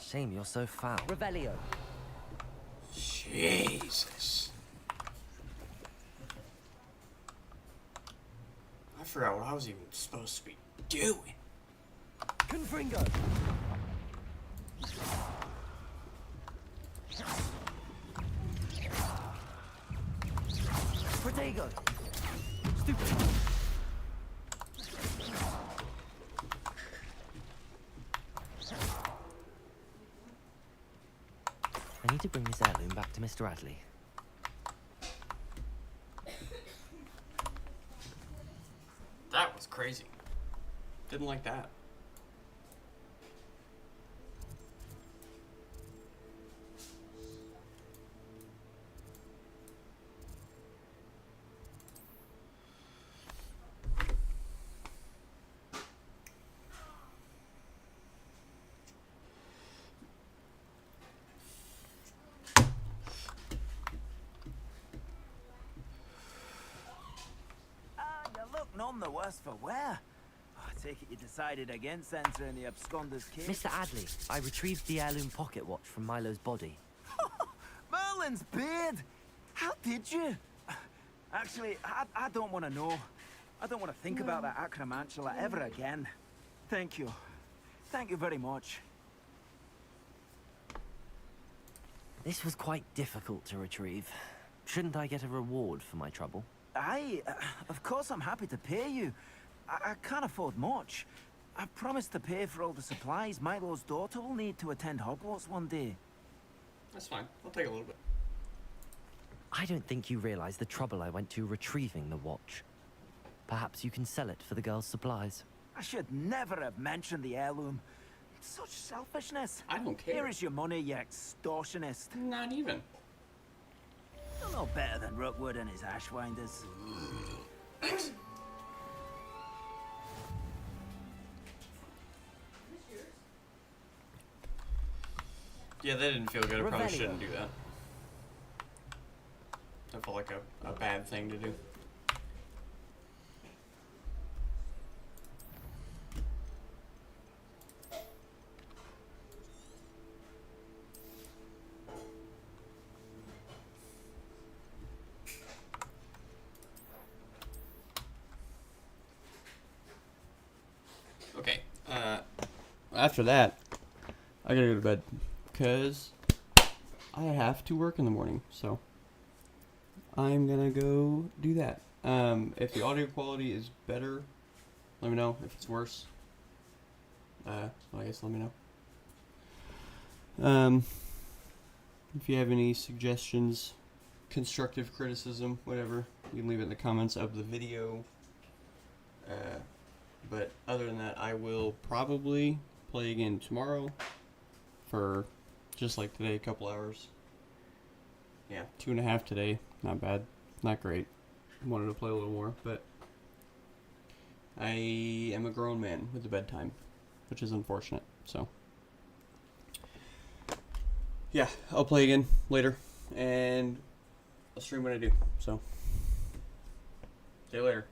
Shame you're so foul. Revelio. Jesus. I forgot what I was even supposed to be doing. Confringo. Protego. Stupid. I need to bring this heirloom back to Mr. Adley. That was crazy. Didn't like that. You look none the worse for wear. I take it you decided against entering the absconder's cave. Mr. Adley, I retrieved the heirloom pocket watch from Milo's body. Merlin's beard! How did you? Actually, I don't want to know. I don't want to think about that acromantula ever again. Thank you. Thank you very much. This was quite difficult to retrieve. Shouldn't I get a reward for my trouble? Of course I'm happy to pay you. I can't afford much. I've promised to pay for all the supplies Milo's daughter will need to attend Hogwarts one day. That's fine. I'll take a little bit. I don't think you realize the trouble I went to retrieving the watch. Perhaps you can sell it for the girl's supplies. I should never have mentioned the heirloom. Such selfishness. I don't care. Here is your money, you extortionist. Not even. You're no better than Rookwood and his ashwinders. Thanks. Yeah, that didn't feel good. I probably shouldn't do that. That felt like a bad thing to do. Okay, after that, I gotta go to bed, because I have to work in the morning, so I'm gonna go do that. If the audio quality is better, let me know. If it's worse, well, I guess let me know. If you have any suggestions, constructive criticism, whatever, you can leave it in the comments of the video. But other than that, I will probably play again tomorrow for just like today, a couple hours. Yeah, 2.5 today. Not bad. Not great. Wanted to play a little more, but I am a grown man with a bedtime, which is unfortunate. So, yeah, I'll play again later, and I'll stream when I do. So, see you later.